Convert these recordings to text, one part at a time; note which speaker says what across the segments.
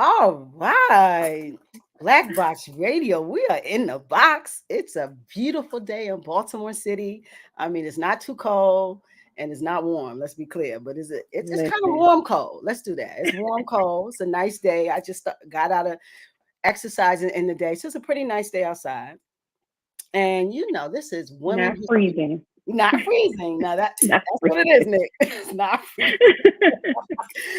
Speaker 1: All right. BlaKBox Radio. We are in the box. It's a beautiful day in Baltimore City. I mean, it's not too cold and it's not warm. Let's be clear, but it's kind of
Speaker 2: Listen.
Speaker 1: warm cold. Let's do that. It's warm cold. It's a nice day. I just got out of exercising in the day, so it's a pretty nice day outside. And this is Women
Speaker 2: Not
Speaker 1: History.
Speaker 2: freezing.
Speaker 1: Not freezing. Now
Speaker 2: Not
Speaker 1: that's what it is,
Speaker 2: freezing.
Speaker 1: Nick. It's not freezing.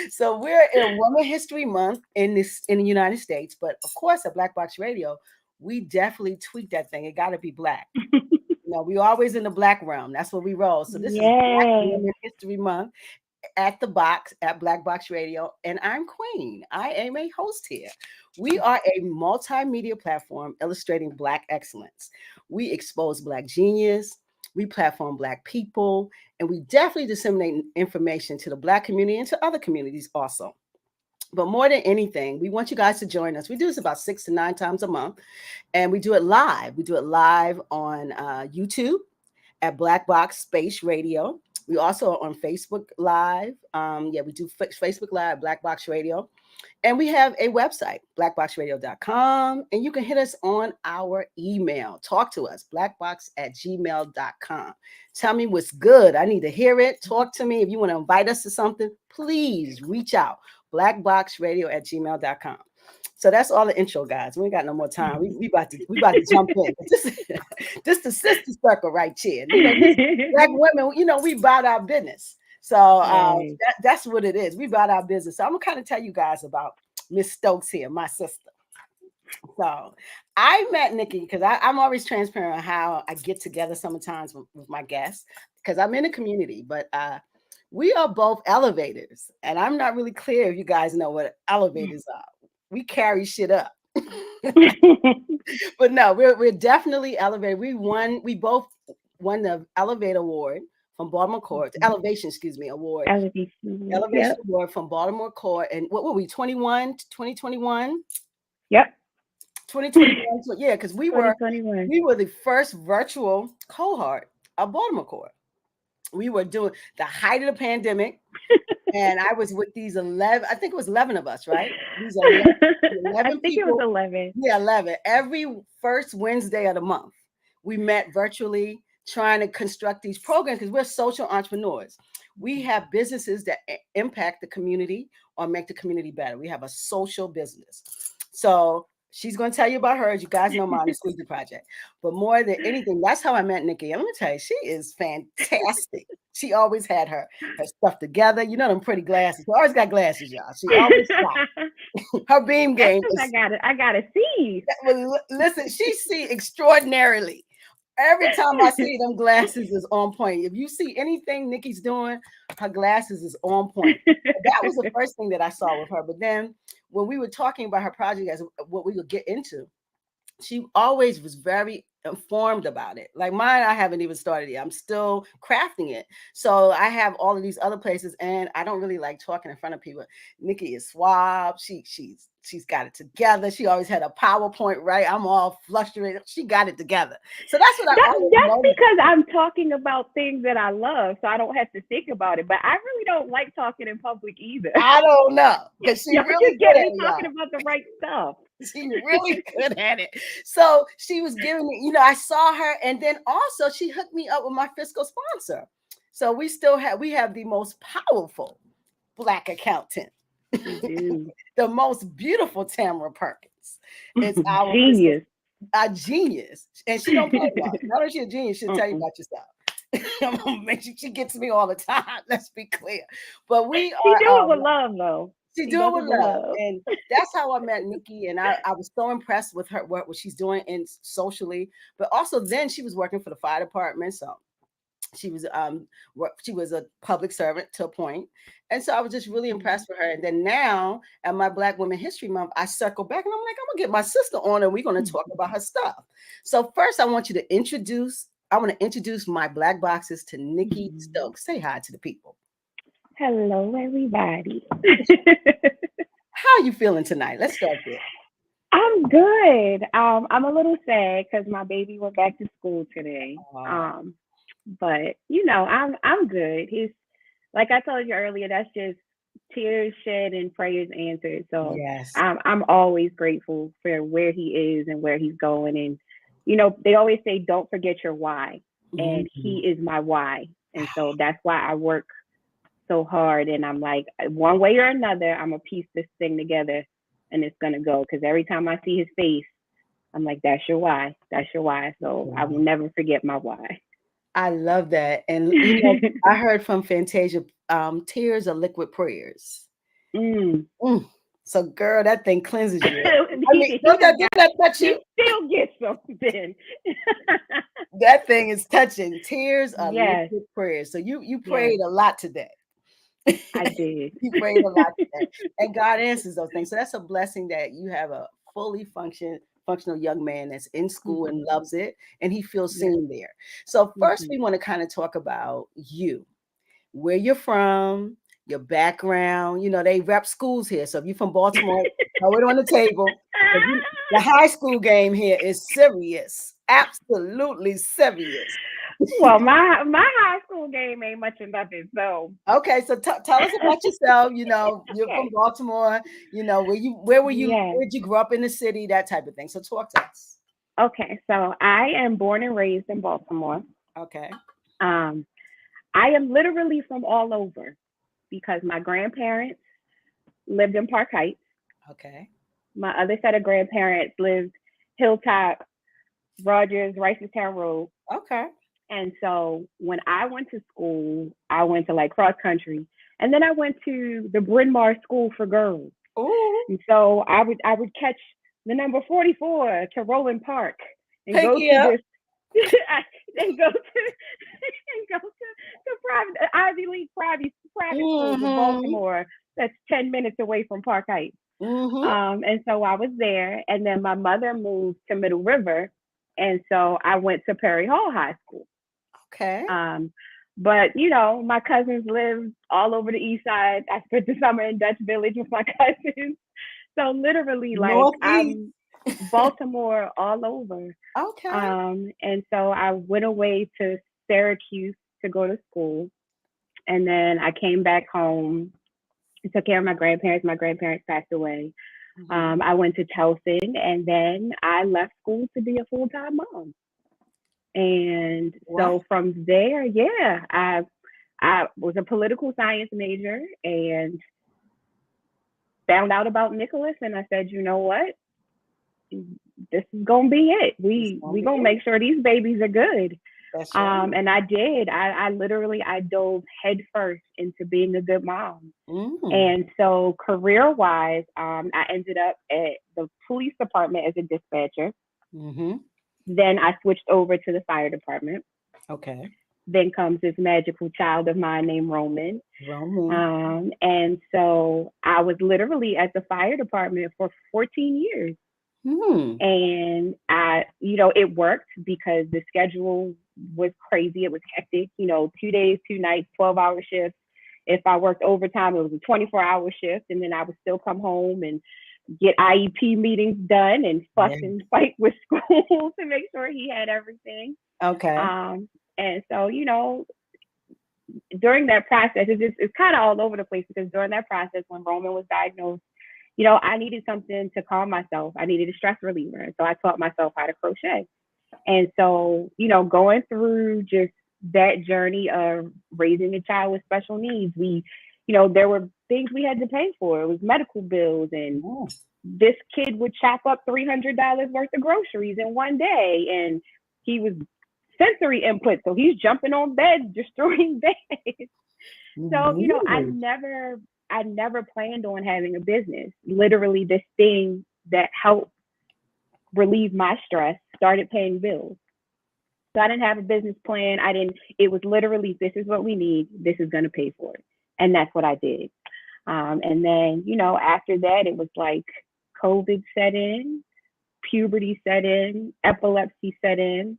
Speaker 1: So we're in Women History Month in the United States, but of course at BlaKBox Radio, we definitely tweak that thing. It got to be black. We always in the black realm. That's what we roll. So this is Black
Speaker 2: Yes.
Speaker 1: Women History Month at the box at BlaKBox Radio, and I'm Queen. I am a host here. We are a multimedia platform illustrating Black excellence. We expose Black genius. We platform Black people, and we definitely disseminate information to the Black community and to other communities also. But more than anything, we want you guys to join us. We do this about 6 to 9 times a month, and we do it live. We do it live on YouTube at BlaKBox Space Radio. We also are on Facebook Live. We do Facebook Live, BlaKBox Radio. And we have a website, blackboxradio.com. And you can hit us on our email. Talk to us, blackbox@gmail.com. Tell me what's good. I need to hear it. Talk to me. If you want to invite us to something, please reach out, blackboxradio@gmail.com. So that's all the intro, guys. We ain't got no more time. We about to jump in. This the sister circle right here. Black women, we about our business. So
Speaker 2: Yes.
Speaker 1: that's what it is. We about our business. So I'm gonna kind of tell you guys about Miss Stokes here, my sister. So I met Nikki because I'm always transparent on how I get together sometimes with my guests because I'm in a community, but we are both elevators, and I'm not really clear if you guys know what elevators are. We carry shit up. But no, we're definitely elevated. We both won the elevator award from Baltimore Court, elevation, excuse me, award.
Speaker 2: Elevation.
Speaker 1: Elevation
Speaker 2: Yep.
Speaker 1: award from Baltimore Court. And what were we, 2021?
Speaker 2: Yep.
Speaker 1: 2021. So yeah, because we were
Speaker 2: 2021.
Speaker 1: the first virtual cohort of Baltimore Court. We were doing the height of the pandemic. And I was with these 11, I think it was 11 of us, right? These 11,
Speaker 2: I
Speaker 1: 11
Speaker 2: think it was
Speaker 1: people.
Speaker 2: 11.
Speaker 1: Yeah, 11. Every first Wednesday of the month, we met virtually trying to construct these programs because we're social entrepreneurs. We have businesses that impact the community or make the community better. We have a social business. So she's going to tell you about hers. You guys know mine, the Squeaky Project. But more than anything, that's how I met Nikki. And let me tell you, she is fantastic. She always had her stuff together. You know them pretty glasses. She always got glasses, y'all. She always got her beam
Speaker 2: That's
Speaker 1: game
Speaker 2: because
Speaker 1: is.
Speaker 2: I gotta see.
Speaker 1: Well, listen, she see extraordinarily. Every time I see them glasses is on point. If you see anything Nikki's doing, her glasses is on point. That was the first thing that I saw with her. But then when we were talking about her project as what we would get into, she always was very informed about it. Like mine, I haven't even started yet. I'm still crafting it. So I have all of these other places, and I don't really like talking in front of people. Nikki is suave. She's got it together. She always had a PowerPoint, right? I'm all frustrated. She got it together. So that's what I always
Speaker 2: That's
Speaker 1: know.
Speaker 2: because I'm talking about things that I love, so I don't have to think about it. But I really don't like talking in public either.
Speaker 1: I don't know because she
Speaker 2: Y'all
Speaker 1: really
Speaker 2: just
Speaker 1: good
Speaker 2: get
Speaker 1: at
Speaker 2: me
Speaker 1: it,
Speaker 2: talking
Speaker 1: y'all.
Speaker 2: about the right stuff.
Speaker 1: She's really good at it. So she was giving me, I saw her, and then also she hooked me up with my fiscal sponsor. So we have the most powerful Black accountant,
Speaker 2: Dude.
Speaker 1: the most beautiful Tamara Perkins. It's our fiscal,
Speaker 2: Genius.
Speaker 1: a genius, and she don't play about it. Not only she a genius, she'll tell you about yourself. I'm gonna make sure she gets me all the time. Let's be clear. But we
Speaker 2: She do
Speaker 1: are
Speaker 2: it with love, though.
Speaker 1: she
Speaker 2: She
Speaker 1: do it
Speaker 2: does
Speaker 1: with
Speaker 2: it with
Speaker 1: love.
Speaker 2: love.
Speaker 1: And that's how I met Nikki. And I was so impressed with her, what she's doing in socially. But also then she was working for the fire department. So she was a public servant to a point. And so I was just really impressed with her. And then now at my Black Women History Month, I circle back and I'm like, I'm gonna get my sister on and we're gonna talk about her stuff. So first I want you to introduce my Black boxes to Nikki Stokes. Say hi to the people.
Speaker 2: Hello, everybody.
Speaker 1: How are you feeling tonight? Let's start there.
Speaker 2: I'm good. I'm a little sad because my baby went back to school today. But I'm good. He's like I told you earlier. That's just tears shed and prayers answered. So
Speaker 1: Yes.
Speaker 2: I'm always grateful for where he is and where he's going. And, you know, they always say, don't forget your why. And he is my why. And so that's why I work so hard. And I'm like, one way or another, I'm going to piece this thing together and it's going to go. Because every time I see his face, I'm like, that's your why. That's your why. So I will never forget my why.
Speaker 1: I love that. And, you know, I heard from Fantasia, tears are liquid prayers. So, girl, that thing cleanses you. I mean, don't that touch you?
Speaker 2: He still gets something.
Speaker 1: That thing is touching. Tears are
Speaker 2: Yes.
Speaker 1: liquid prayers. So you prayed a lot today.
Speaker 2: I did.
Speaker 1: You prayed a lot today. And God answers those things. So that's a blessing that you have a fully functional young man that's in school and loves it, and he feels seen there. So first we want to kind of talk about you, where you're from, your background. You know, they rep schools here. So if you're from Baltimore, throw it on the table. The high school game here is serious. Absolutely serious.
Speaker 2: Well, my high school game ain't much of nothing. So
Speaker 1: okay, so tell us about yourself. You know, you're from Baltimore. You know, where were you? Where did you grow up in the city? That type of thing. So talk to us.
Speaker 2: Okay, so I am born and raised in Baltimore.
Speaker 1: Okay.
Speaker 2: I am literally from all over because my grandparents lived in Park Heights.
Speaker 1: Okay.
Speaker 2: My other set of grandparents lived Hilltop, Rogers, Ricestown Road.
Speaker 1: Okay.
Speaker 2: And so when I went to school, I went to like cross country, and then I went to the Bryn Mawr School for Girls.
Speaker 1: Ooh.
Speaker 2: And so I would catch the number 44 to Roland Park and go to this and go to private Ivy League private schools in Baltimore that's 10 minutes away from Park Heights. And so I was there, and then my mother moved to Middle River, and so I went to Perry Hall High School.
Speaker 1: Okay.
Speaker 2: But you know, my cousins lived all over the east side. I spent the summer in Dutch Village with my cousins. So literally, like I'm Baltimore all over.
Speaker 1: Okay.
Speaker 2: And so I went away to Syracuse to go to school, and then I came back home and took care of my grandparents. My grandparents passed away. I went to Towson, and then I left school to be a full-time mom. And so from there, I was a political science major and found out about Nicholas, and I said, you know what? This is gonna be it. We gonna make sure these babies are good.
Speaker 1: That's right.
Speaker 2: And I did. I literally dove headfirst into being a good mom. And so career-wise, I ended up at the police department as a dispatcher. Then I switched over to the fire department.
Speaker 1: Okay.
Speaker 2: Then comes this magical child of mine named Roman. And so I was literally at the fire department for 14 years. And it worked because the schedule was crazy. It was hectic, 2 days, 2 nights, 12-hour shifts. If I worked overtime, it was a 24-hour shift. And then I would still come home and get IEP meetings done and fuss and fight with school to make sure he had everything.
Speaker 1: Okay.
Speaker 2: And so, during that process, it's kind of all over the place because during that process, when Roman was diagnosed, I needed something to calm myself. I needed a stress reliever. And so I taught myself how to crochet. And so, going through just that journey of raising a child with special needs, there were things we had to pay for. It was medical bills, and this kid would chop up $300 worth of groceries in one day, and he was sensory input, so he's jumping on beds, destroying beds. So I never planned on having a business. Literally, this thing that helped relieve my stress started paying bills. So I didn't have a business plan. It was literally, this is what we need. This is going to pay for it. And that's what I did. And then, after that, it was like COVID set in, puberty set in, epilepsy set in.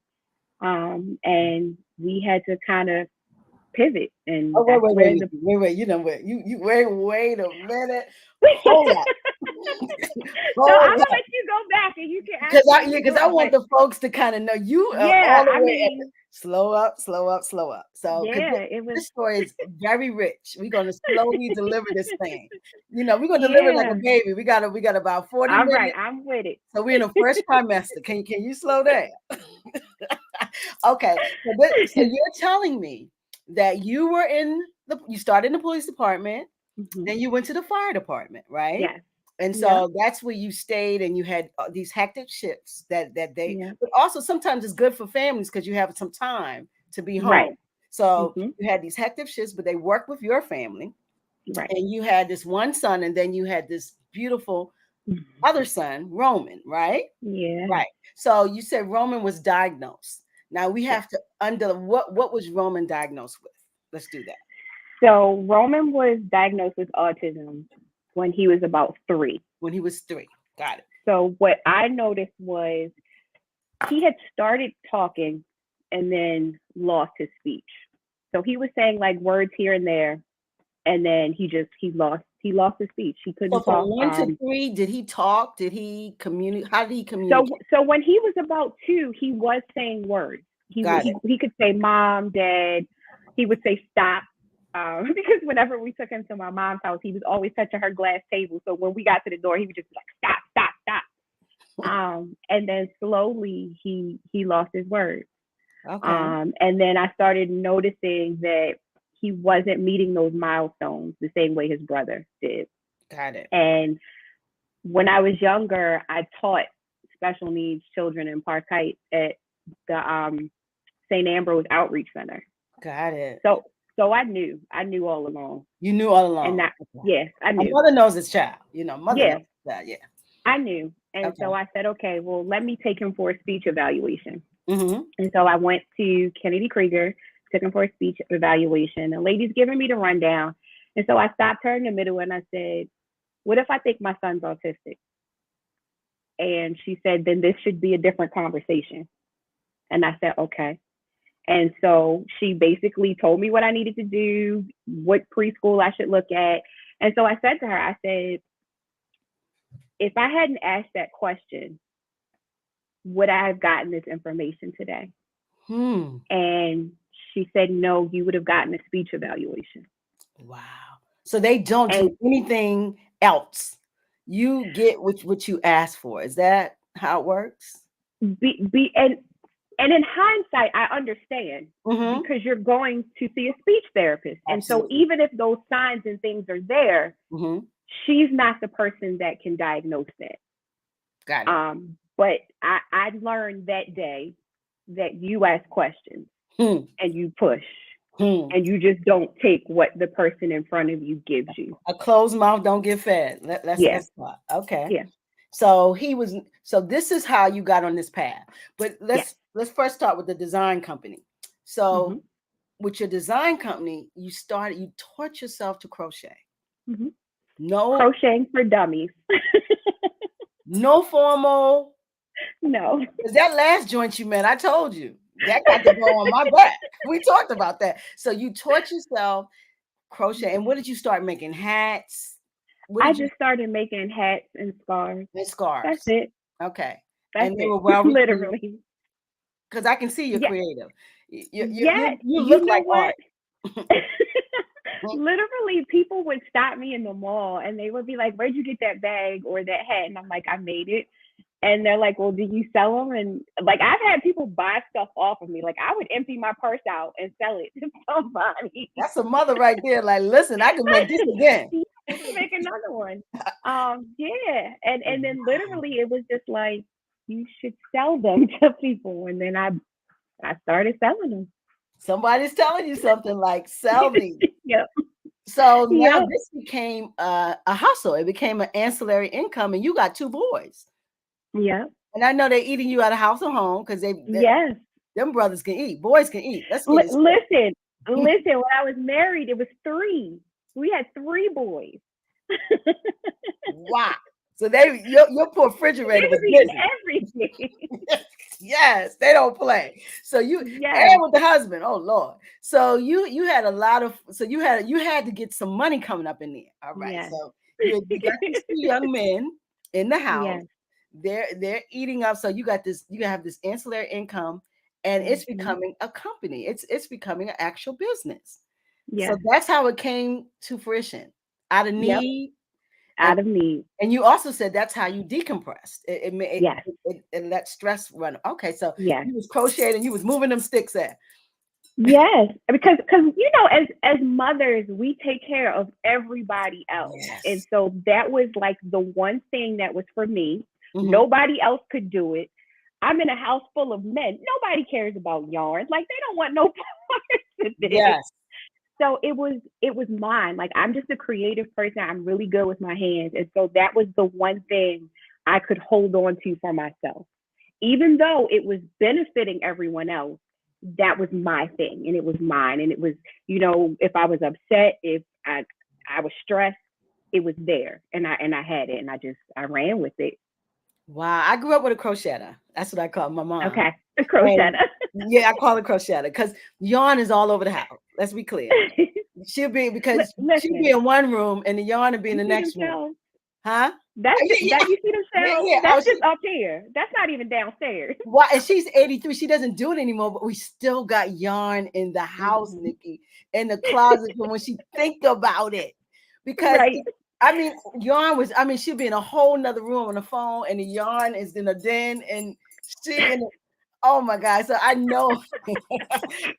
Speaker 2: And we had to kind of pivot. And
Speaker 1: wait. You know what? Wait a minute. Hold up.
Speaker 2: So I'm gonna let you go back and you can ask
Speaker 1: because I want the folks to kind of know you
Speaker 2: yeah,
Speaker 1: all the
Speaker 2: I
Speaker 1: way
Speaker 2: mean,
Speaker 1: slow up, slow up, slow up. So
Speaker 2: yeah, it was
Speaker 1: this story is very rich. We're gonna slowly deliver this thing. You know, we're gonna deliver it like
Speaker 2: yeah.
Speaker 1: a baby. We got about 40
Speaker 2: All
Speaker 1: minutes.
Speaker 2: right, I'm with it.
Speaker 1: So we're in the first trimester. Can you slow down? Okay. So you're telling me that you were you started in the police department, then you went to the fire department, right?
Speaker 2: Yes.
Speaker 1: And so that's where you stayed, and you had these hectic shifts that they.
Speaker 2: Yeah.
Speaker 1: But also sometimes it's good for families because you have some time to be home.
Speaker 2: Right.
Speaker 1: So you had these hectic shifts, but they work with your family,
Speaker 2: Right.
Speaker 1: and you had this one son, and then you had this beautiful other son, Roman, right?
Speaker 2: Yeah.
Speaker 1: Right. So you said Roman was diagnosed. Now we have to what was Roman diagnosed with? Let's do that.
Speaker 2: So Roman was diagnosed with autism when he was about 3.
Speaker 1: When he was 3. Got it.
Speaker 2: So what I noticed was he had started talking and then lost his speech. So he was saying like words here and there, and then he lost his speech. He couldn't
Speaker 1: So from
Speaker 2: talk.
Speaker 1: 1 to 3, did he talk? Did he communicate? How did he communicate?
Speaker 2: So when he was about 2, he was saying words. He could say mom, dad. He would say stop. Because whenever we took him to my mom's house, he was always touching her glass table. So when we got to the door, he would just be like, stop. And then slowly he lost his words.
Speaker 1: Okay.
Speaker 2: And then I started noticing that he wasn't meeting those milestones the same way his brother did.
Speaker 1: Got it.
Speaker 2: And when I was younger, I taught special needs children in Park Heights at the St. Ambrose Outreach Center.
Speaker 1: Got it.
Speaker 2: So I knew all along.
Speaker 1: You knew all along.
Speaker 2: And that, yes, I knew.
Speaker 1: A mother knows his child. You know, mother knows that. Yeah.
Speaker 2: I knew. And so I said, okay, well, let me take him for a speech evaluation.
Speaker 1: Mm-hmm.
Speaker 2: And so I went to Kennedy Krieger, took him for a speech evaluation. The lady's giving me the rundown. And so I stopped her in the middle and I said, what if I think my son's autistic? And she said, then this should be a different conversation. And I said, okay. And so she basically told me what I needed to do, what preschool I should look at. And so I said to her, I said, if I hadn't asked that question, would I have gotten this information today? And she said, no, you would have gotten a speech evaluation.
Speaker 1: Wow. So they don't do anything else. You get what you ask for. Is that how it works?
Speaker 2: And in hindsight, I understand because you're going to see a speech therapist. Absolutely. And so even if those signs and things are there, she's not the person that can diagnose that.
Speaker 1: Got it.
Speaker 2: But I learned that day that you ask questions and you push and you just don't take what the person in front of you gives you.
Speaker 1: A closed mouth don't get fed. Let's start. Okay.
Speaker 2: Yeah.
Speaker 1: So this is how you got on this path. But let's first start with the design company. So with your design company, you taught yourself to crochet. No
Speaker 2: crocheting for dummies.
Speaker 1: No formal.
Speaker 2: No.
Speaker 1: Because that last joint you met, I told you, that got to go on my back. We talked about that. So you taught yourself crochet. And what did you start making? Hats?
Speaker 2: I just started making hats and scarves. That's it.
Speaker 1: Okay.
Speaker 2: That's they were literally.
Speaker 1: Because I can see you're creative. You
Speaker 2: look
Speaker 1: like art.
Speaker 2: Literally, people would stop me in the mall and they would be like, where'd you get that bag or that hat? And I'm like, I made it. And they're like, well, did you sell them? And like, I've had people buy stuff off of me. Like, I would empty my purse out and sell it to somebody.
Speaker 1: That's a mother right there. Like, listen, I can make this again.
Speaker 2: Make another one. Yeah. And then literally it was just like, you should sell them to people. And then I started selling them.
Speaker 1: Somebody's telling you something like, sell these.
Speaker 2: Yep.
Speaker 1: So now this became a hustle. It became an ancillary income, and you got 2 boys.
Speaker 2: Yeah.
Speaker 1: And I know they're eating you out of house and home because them brothers can eat. Boys can eat.
Speaker 2: Listen. When I was married, it was 3. We had 3 boys.
Speaker 1: Wow. So your poor refrigerator was busy.
Speaker 2: Everything.
Speaker 1: Yes, they don't play. So and with the husband. Oh Lord. So you had a lot of. So you had to get some money coming up in there. All right.
Speaker 2: Yes.
Speaker 1: So you got these two young men in the house.
Speaker 2: Yes.
Speaker 1: They're eating up. So you have this ancillary income, and it's
Speaker 2: Mm-hmm.
Speaker 1: becoming a company. It's becoming an actual business. So
Speaker 2: Yes.
Speaker 1: that's how it came to fruition, out of
Speaker 2: Yep.
Speaker 1: need. And
Speaker 2: Out of need.
Speaker 1: and you also said that's how you decompressed.
Speaker 2: Yes.
Speaker 1: It let stress run. Okay, so
Speaker 2: Yes.
Speaker 1: you was crocheting, you was moving them sticks at.
Speaker 2: Yes, because as mothers, we take care of everybody else, and
Speaker 1: Yes.
Speaker 2: so that was like the one thing that was for me.
Speaker 1: Hmm.
Speaker 2: Nobody else could do it. I'm in a house full of men. Nobody cares about yarn. Like they don't want no parts of this.
Speaker 1: Yes.
Speaker 2: So it was mine. Like I'm just a creative person. I'm really good with my hands, and so that was the one thing I could hold on to for myself, even though it was benefiting everyone else. That was my thing, and it was mine, and it was, if I was upset, if I was stressed, it was there, and I had it, and I ran with it.
Speaker 1: Wow. I grew up with a crocheter. That's what I call my mom.
Speaker 2: Okay, a crochet.
Speaker 1: And yeah, I call it crocheter because yarn is all over the house. Let's be clear. Because she'll be
Speaker 2: Listen,
Speaker 1: in one room and the yarn will be in
Speaker 2: you
Speaker 1: the
Speaker 2: see them
Speaker 1: next room.
Speaker 2: shelves?
Speaker 1: Huh?
Speaker 2: That's
Speaker 1: Yeah, yeah,
Speaker 2: that you see them
Speaker 1: yeah,
Speaker 2: shelves?
Speaker 1: yeah.
Speaker 2: That's just up here. That's not even downstairs.
Speaker 1: Why? And she's 83. She doesn't do it anymore, but we still got yarn in the house,
Speaker 2: Mhm.
Speaker 1: Nikki, in the closet from when she think about it. Because
Speaker 2: Right.
Speaker 1: I mean, yarn was, I mean, she'll be in a whole nother room on the phone, and the yarn is in a den, and she in oh my God. So I know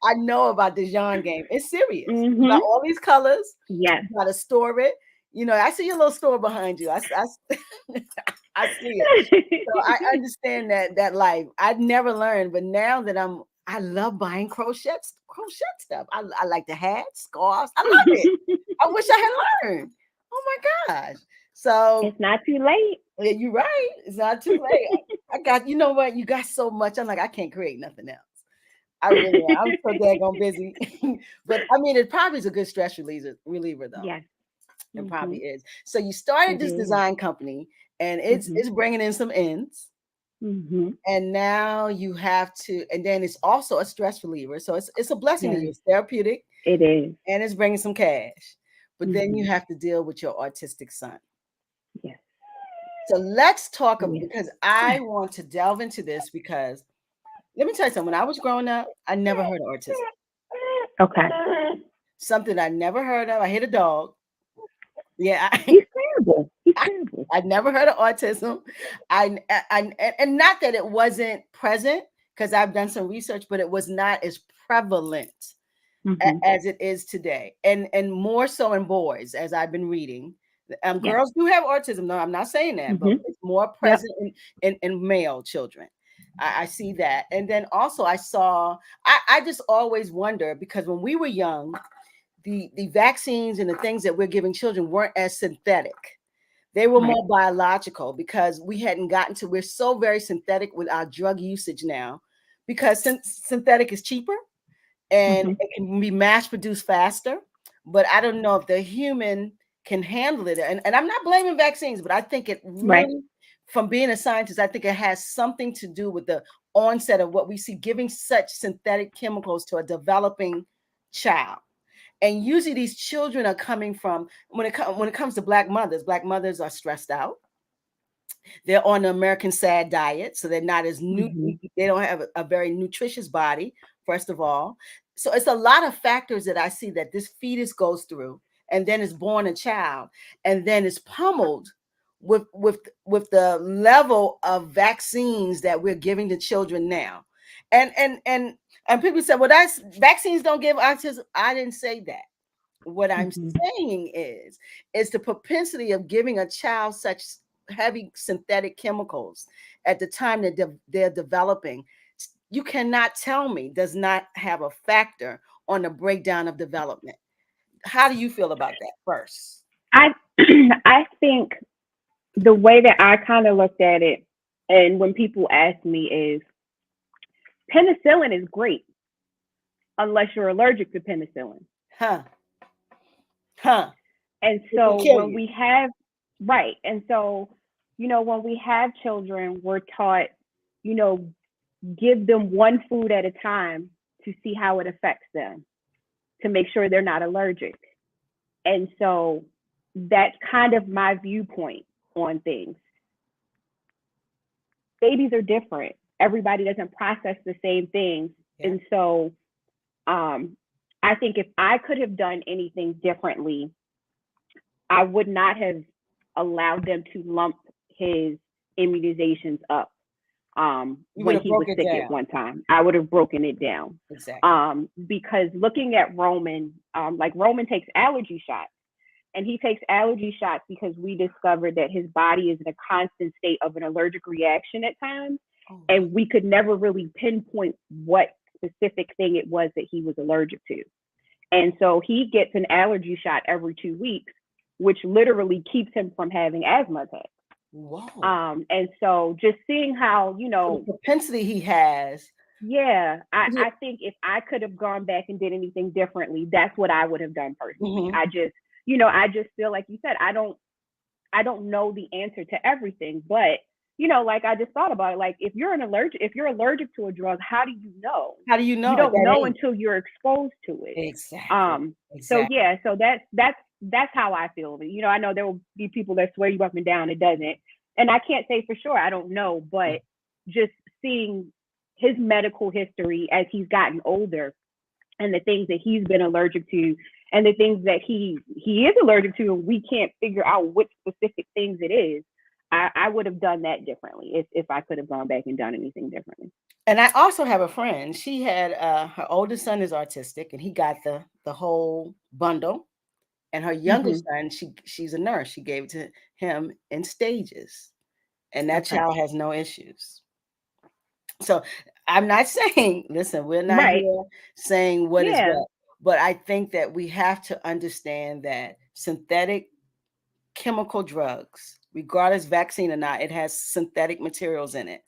Speaker 1: I know about this yarn game. It's serious. You got
Speaker 2: Mhm.
Speaker 1: all these colors,
Speaker 2: Yes.
Speaker 1: you gotta store it. I see your little store behind you. I see it. So I understand that life. I'd never learned, but now that I love buying crochet stuff. I like the hats, scarves. I love it. I wish I had learned. Oh my gosh. So
Speaker 2: It's not too late.
Speaker 1: yeah, you're right. It's not too late. I got, you know what? You got so much. I'm like, I can't create nothing else. I really am. I'm so daggone busy. But I mean, it probably is a good stress reliever though.
Speaker 2: Yes.
Speaker 1: It probably
Speaker 2: Mhm.
Speaker 1: is. So you started
Speaker 2: It
Speaker 1: this
Speaker 2: is.
Speaker 1: design company, and it's
Speaker 2: Mhm.
Speaker 1: it's bringing in some ends.
Speaker 2: Mhm.
Speaker 1: And now you have to, and then it's also a stress reliever. So it's a blessing to you.
Speaker 2: Yes.
Speaker 1: It's therapeutic,
Speaker 2: It is.
Speaker 1: and it's bringing some cash. But then you
Speaker 2: Mhm.
Speaker 1: have to deal with your autistic son.
Speaker 2: Yes.
Speaker 1: So let's talk
Speaker 2: Yes.
Speaker 1: because I want to delve into this because let me tell you something. When I was growing up, I never heard of autism.
Speaker 2: Okay.
Speaker 1: Something I never heard of. I hit a dog. Yeah,
Speaker 2: He's terrible. He's
Speaker 1: I,
Speaker 2: terrible.
Speaker 1: I never heard of autism. And not that it wasn't present because I've done some research, but it was not as prevalent
Speaker 2: Mhm.
Speaker 1: as it is today, and more so in boys, as I've been reading.
Speaker 2: Yes.
Speaker 1: Girls do have autism. No, I'm not saying that, but
Speaker 2: Mhm.
Speaker 1: it's more
Speaker 2: Yep.
Speaker 1: present in male children. I see that, and then also I saw. I just always wonder because when we were young, the vaccines and the things that we're giving children weren't as synthetic. They were
Speaker 2: Right.
Speaker 1: more biological because we hadn't gotten to. We're so very synthetic with our drug usage now, because synthetic is cheaper and
Speaker 2: Mhm.
Speaker 1: it can be mass produced faster. But I don't know if the human can handle it. And I'm not blaming vaccines, but I think it
Speaker 2: Right.
Speaker 1: really, from being a scientist, I think it has something to do with the onset of what we see giving such synthetic chemicals to a developing child. And usually these children are coming from when it comes to black mothers are stressed out. They're on the American SAD diet, so they're not as
Speaker 2: Mhm.
Speaker 1: they don't have a very nutritious body, first of all. So it's a lot of factors that I see that this fetus goes through, and then is born a child, and then is pummeled with the level of vaccines that we're giving to children now. And people say, well, that's vaccines don't give autism. I didn't say that. What I'm
Speaker 2: Mhm.
Speaker 1: saying is the propensity of giving a child such heavy synthetic chemicals at the time that they're developing, you cannot tell me does not have a factor on the breakdown of development. How do you feel about that first?
Speaker 2: I I think the way that I kind of looked at it, and when people ask me, is penicillin is great unless you're allergic to penicillin.
Speaker 1: Huh? Huh?
Speaker 2: And
Speaker 1: It can
Speaker 2: so
Speaker 1: kill
Speaker 2: when
Speaker 1: you.
Speaker 2: we have, right, and so, when we have children, we're taught, you know, give them one food at a time to see how it affects them, to make sure they're not allergic. And so that's kind of my viewpoint on things. Babies are different. Everybody doesn't process the same things. Yeah. And so I think if I could have done anything differently, I would not have allowed them to lump his immunizations up when he was sick at one time. I would have broken it down.
Speaker 1: Exactly.
Speaker 2: Because looking at Roman, like Roman takes allergy shots, and he takes allergy shots because we discovered that his body is in a constant state of an allergic reaction at times. Oh. And we could never really pinpoint what specific thing it was that he was allergic to. And so he gets an allergy shot every 2 weeks, which literally keeps him from having asthma attacks.
Speaker 1: Whoa.
Speaker 2: And so just seeing how,
Speaker 1: the propensity he has.
Speaker 2: Yeah, I think if I could have gone back and did anything differently, that's what I would have done personally. Mm-hmm. I just feel like you said, I don't know the answer to everything, but like I just thought about it, like if you're allergic to a drug, how do you know?
Speaker 1: How do you know?
Speaker 2: You don't know until you're exposed to it.
Speaker 1: Exactly.
Speaker 2: So yeah, so that's how I feel of it. I know there will be people that swear you up and down it doesn't, and I can't say for sure. I don't know, but just seeing his medical history as he's gotten older, and the things that he's been allergic to, and the things that he is allergic to, and we can't figure out which specific things it is. I would have done that differently if I could have gone back and done anything differently.
Speaker 1: And I also have a friend. She had her oldest son is autistic, and he got the whole bundle. And her younger son, she's a nurse. She gave it to him in stages, and that child has no issues. So I'm not saying, listen, we're not here saying what is what, but I think that we have to understand that synthetic chemical drugs, regardless vaccine or not, it has synthetic materials in it.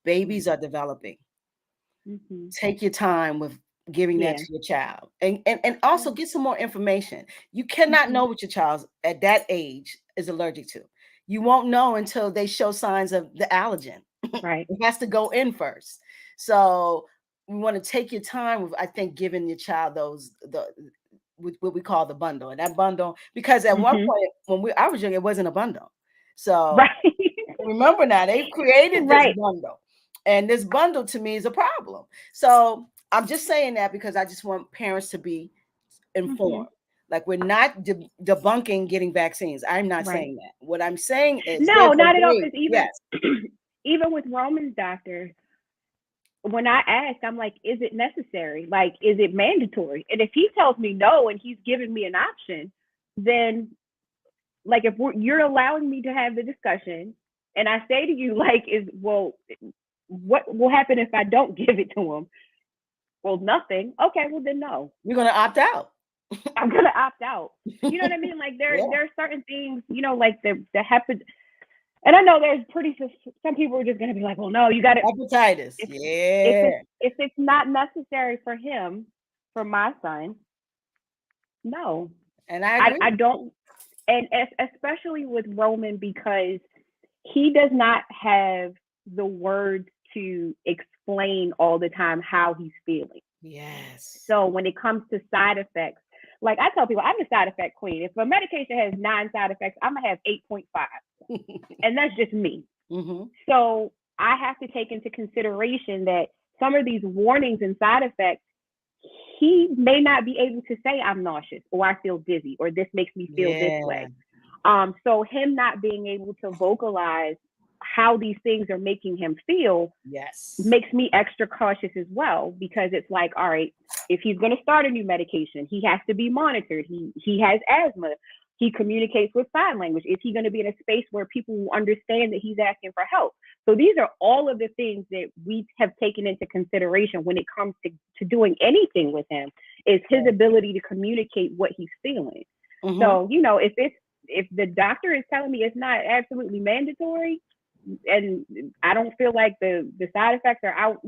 Speaker 1: Babies are developing. Take your time with giving that to your child, and also get some more information. You cannot know what your child at that age is allergic to. You won't know until they show signs of the allergen.
Speaker 2: Right.
Speaker 1: It has to go in first. So we want to take your time with, I think, giving your child what we call the bundle, and that bundle, because at one point when I was young, it wasn't a bundle. So remember now, they've created this bundle, and this bundle to me is a problem. So I'm just saying that because I just want parents to be informed. Like, we're not debunking getting vaccines. I'm not saying that. What I'm saying is
Speaker 2: no, not at all. Because even with Roman's doctor, when I asked, I'm like, is it necessary? Like, is it mandatory? And if he tells me no, and he's giving me an option, then like, if you're allowing me to have the discussion, and I say to you, like, what will happen if I don't give it to him? Well, nothing. Okay, well then no.
Speaker 1: You're gonna opt out.
Speaker 2: I'm gonna opt out. You know what I mean? Like there are certain things, like the hepatitis. And I know there's some people are just gonna be like, well, no, you got it.
Speaker 1: Hepatitis.
Speaker 2: If it's not necessary for him, for my son, no.
Speaker 1: And I
Speaker 2: don't. And especially with Roman, because he does not have the words to explain all the time how he's feeling.
Speaker 1: Yes.
Speaker 2: So when it comes to side effects, like I tell people, I'm a side effect queen. If a medication has 9 side effects, I'm gonna have 8.5, and that's just me. So I have to take into consideration that some of these warnings and side effects, he may not be able to say I'm nauseous, or I feel dizzy, or this makes me feel this way. So him not being able to vocalize how these things are making him feel makes me extra cautious as well, because it's like, all right, if he's going to start a new medication, he has to be monitored. He has asthma. He communicates with sign language. Is he going to be in a space where people will understand that he's asking for help? So these are all of the things that we have taken into consideration when it comes to doing anything with him, is his ability to communicate what he's feeling. So, if the doctor is telling me it's not absolutely mandatory, and I don't feel like the side effects are out,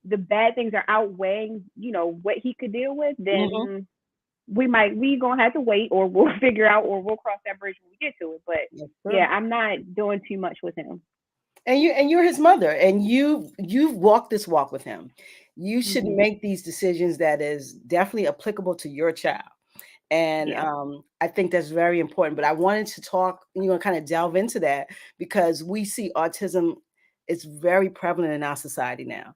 Speaker 2: the bad things are outweighing, what he could deal with, then we gonna have to wait, or we'll figure out, or we'll cross that bridge when we get to it. But I'm not doing too much with him.
Speaker 1: And you're his mother, and you've walked this walk with him. You should make these decisions that is definitely applicable to your child. And I think that's very important. But I wanted to talk, kind of delve into that because we see autism is very prevalent in our society now.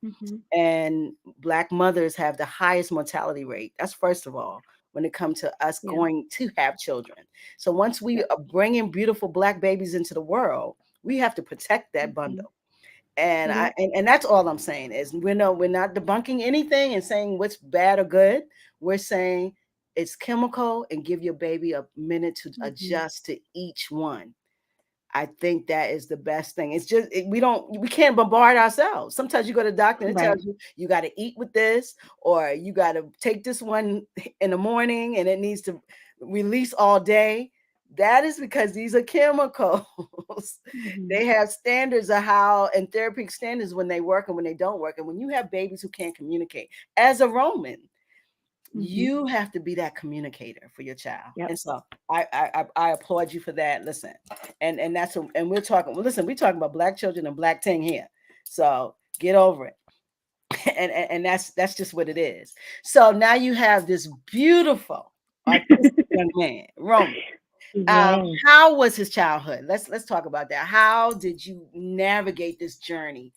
Speaker 1: And Black mothers have the highest mortality rate. That's first of all, when it comes to us going to have children. So once we are bringing beautiful Black babies into the world, we have to protect that bundle. And and that's all I'm saying is we're not debunking anything and saying what's bad or good. We're saying it's chemical and give your baby a minute to adjust to each one. I think that is the best thing. It's just we can't bombard ourselves. Sometimes you go to the doctor and it tells you got to eat with this, or you got to take this one in the morning and it needs to release all day. That is because these are chemicals. They have standards of how, and therapeutic standards when they work and when they don't work. And when you have babies who can't communicate, as a Roman, you have to be that communicator for your child. And so I applaud you for that. Listen, and we're talking. Well, listen, we're talking about Black children and Black ting here. So get over it. And that's just what it is. So now you have this beautiful autistic young man, Roman. How was his childhood? Let's talk about that. How did you navigate this journey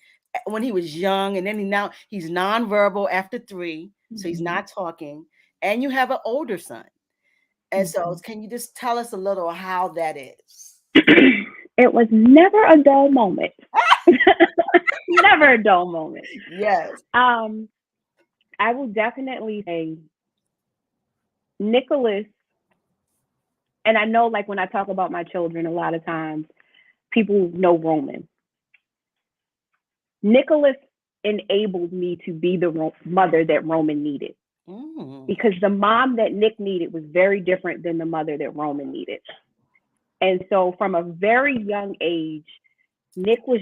Speaker 1: when he was young, and then now he's nonverbal after 3, so he's not talking, and you have an older son. And so, can you just tell us a little how that is?
Speaker 2: It was never a dull moment. Never a dull moment.
Speaker 1: Yes.
Speaker 2: I will definitely say Nicholas, and I know like when I talk about my children, a lot of times people know Roman. Nicholas enabled me to be the mother that Roman needed. Because the mom that Nick needed was very different than the mother that Roman needed. And so from a very young age, Nick was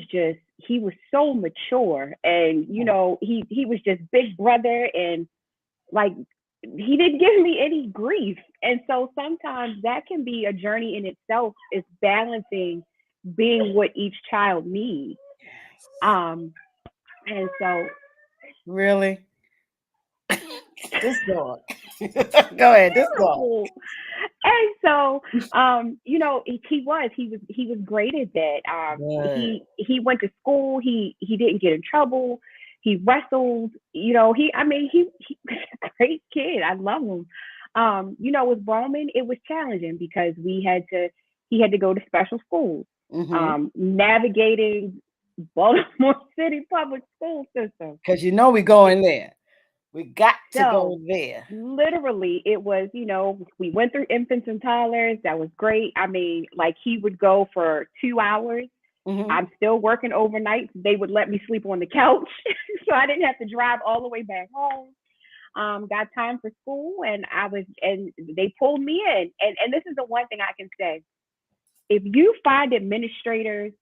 Speaker 2: he was so mature, and, he was just big brother, and like, he didn't give me any grief. And so sometimes that can be a journey in itself, is balancing being what each child needs. And so.
Speaker 1: Really? This dog. Go ahead, this dog.
Speaker 2: And so, he was great at that. He went to school. He didn't get in trouble. He wrestled. He was a great kid. I love him. With Roman, it was challenging because he had to go to special schools. Navigating Baltimore City public school system.
Speaker 1: Because we're going there. We got to go there.
Speaker 2: Literally, it was, we went through infants and toddlers. That was great. I mean, like, he would go for 2 hours. I'm still working overnight. They would let me sleep on the couch. So I didn't have to drive all the way back home. Got time for school, and they pulled me in. And this is the one thing I can say. If you find administrators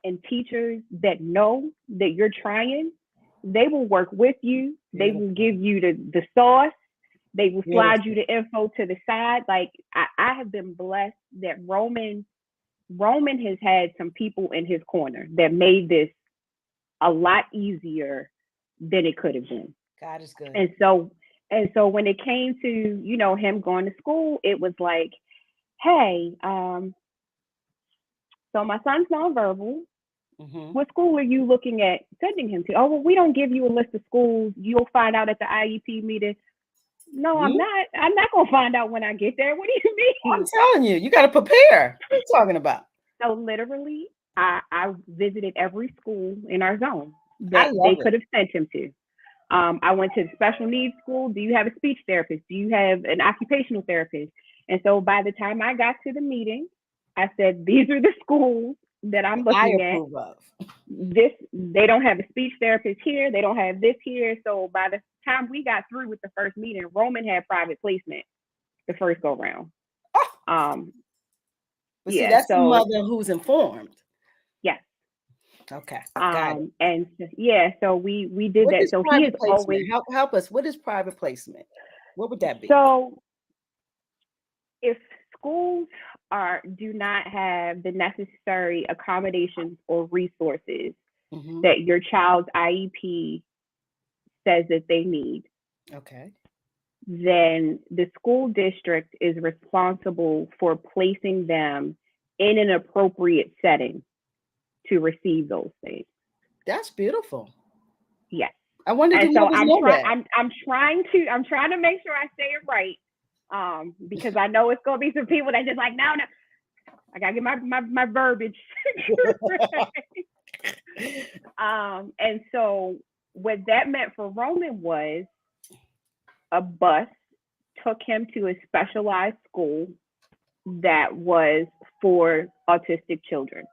Speaker 2: and teachers that know that you're trying, they will work with you. They will give you the sauce. They will slide you the info to the side. Like, I have been blessed that Roman has had some people in his corner that made this a lot easier than it could have been.
Speaker 1: God is good.
Speaker 2: And so when it came to, him going to school, it was like, hey, so my son's nonverbal. What school are you looking at sending him to? Oh, well, we don't give you a list of schools. You'll find out at the IEP meeting. No, I'm not. I'm not going to find out when I get there. What do you mean?
Speaker 1: I'm telling you, you got to prepare. What are you talking about?
Speaker 2: So literally, I visited every school in our zone that they could have sent him to. I went to the special needs school. Do you have a speech therapist? Do you have an occupational therapist? And so by the time I got to the meeting, I said, these are the schools that I'm looking at. They don't have a speech therapist here. They don't have this here. So by the time we got through with the first meeting, Roman had private placement the first go round.
Speaker 1: But see, that's the mother who's informed.
Speaker 2: Yes.
Speaker 1: Okay. Got it.
Speaker 2: And so we did that. So he is always
Speaker 1: help us. What is private placement? What would that be?
Speaker 2: So if schools do not have the necessary accommodations or resources that your child's IEP says that they need.
Speaker 1: Okay.
Speaker 2: then the school district is responsible for placing them in an appropriate setting to receive those things.
Speaker 1: That's beautiful.
Speaker 2: Yes.
Speaker 1: I wonder, do mothers know that?
Speaker 2: I'm trying to make sure I say it right. Because I know it's gonna be some people that just like, no, I gotta get my verbiage. And so what that meant for Roman was a bus took him to a specialized school that was for autistic children.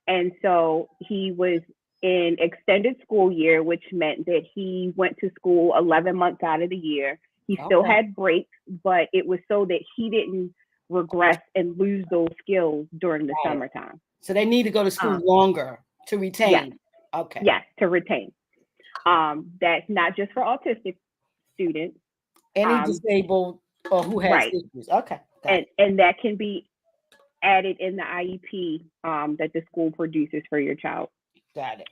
Speaker 2: And so he was in extended school year, which meant that he went to school 11 months out of the year. He still had breaks, but it was so that he didn't regress and lose those skills during the summertime.
Speaker 1: So they need to go to school longer to retain.
Speaker 2: Yes.
Speaker 1: Okay.
Speaker 2: Yes, to retain. That's not just for autistic students.
Speaker 1: Any disabled or who has issues. Okay.
Speaker 2: And that can be added in the IEP that the school produces for your child.
Speaker 1: Got it.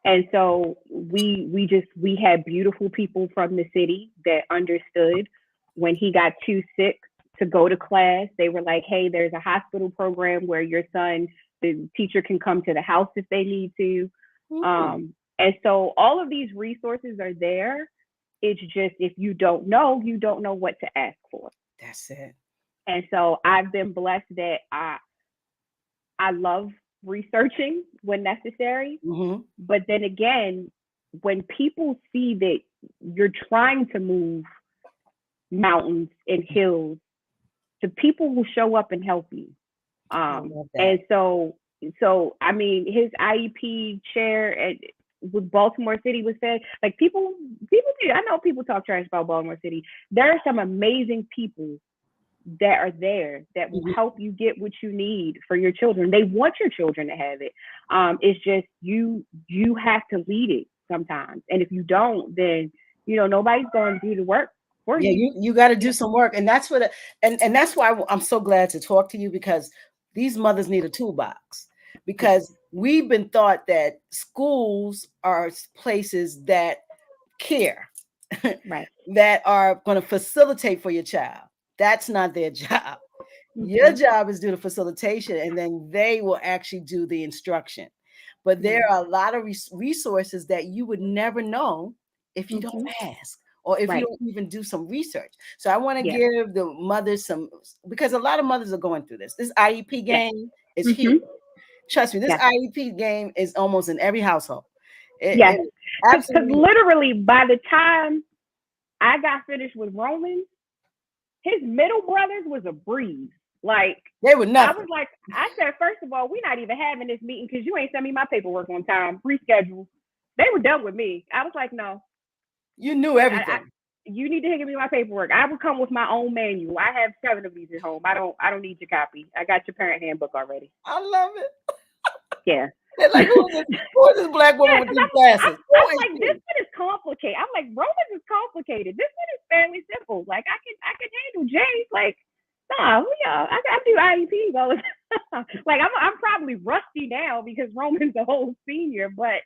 Speaker 2: And so we had beautiful people from the city that understood when he got too sick to go to class. They were like, hey, there's a hospital program where your son, the teacher can come to the house if they need to. And so all of these resources are there. It's just, if you don't know what to ask for.
Speaker 1: That's it.
Speaker 2: And so I've been blessed that I love researching when necessary. But then again, when people see that you're trying to move mountains and hills, the people will show up and help you. And so I mean, his IEP chair with Baltimore City was said, like, people do. I know people talk trash about Baltimore City. There are some amazing people that are there that will help you get what you need for your children. They want your children to have it. It's just you have to lead it sometimes. And if you don't, then nobody's going to do the work for you.
Speaker 1: You got to do some work. And that's what and that's why I'm so glad to talk to you, because these mothers need a toolbox. Because we've been taught that schools are places that care, that are going to facilitate for your child. That's not their job. Your job is do the facilitation, and then they will actually do the instruction. But there are a lot of resources that you would never know if you don't ask, or if you don't even do some research. So I want to give the mothers some, because a lot of mothers are going through this. This IEP game is huge. Trust me, this IEP game is almost in every household.
Speaker 2: Because literally by the time I got finished with Roman, his middle brothers was a breeze. Like,
Speaker 1: they were nothing.
Speaker 2: I said, first of all, we're not even having this meeting because you ain't sent me my paperwork on time. Reschedule. They were done with me. I was like, no.
Speaker 1: You knew everything.
Speaker 2: You need to give me my paperwork. I would come with my own manual. I have 7 of these at home. I don't need your copy. I got your parent handbook already.
Speaker 1: I love it.
Speaker 2: Yeah.
Speaker 1: They're like, who is this black woman with these glasses?
Speaker 2: I'm like, this one is complicated. I'm like, Romans is complicated. This one is fairly simple. Like, I can handle James. Like, nah, I do IEPs all the time. Like, I'm probably rusty now because Roman's a whole senior. But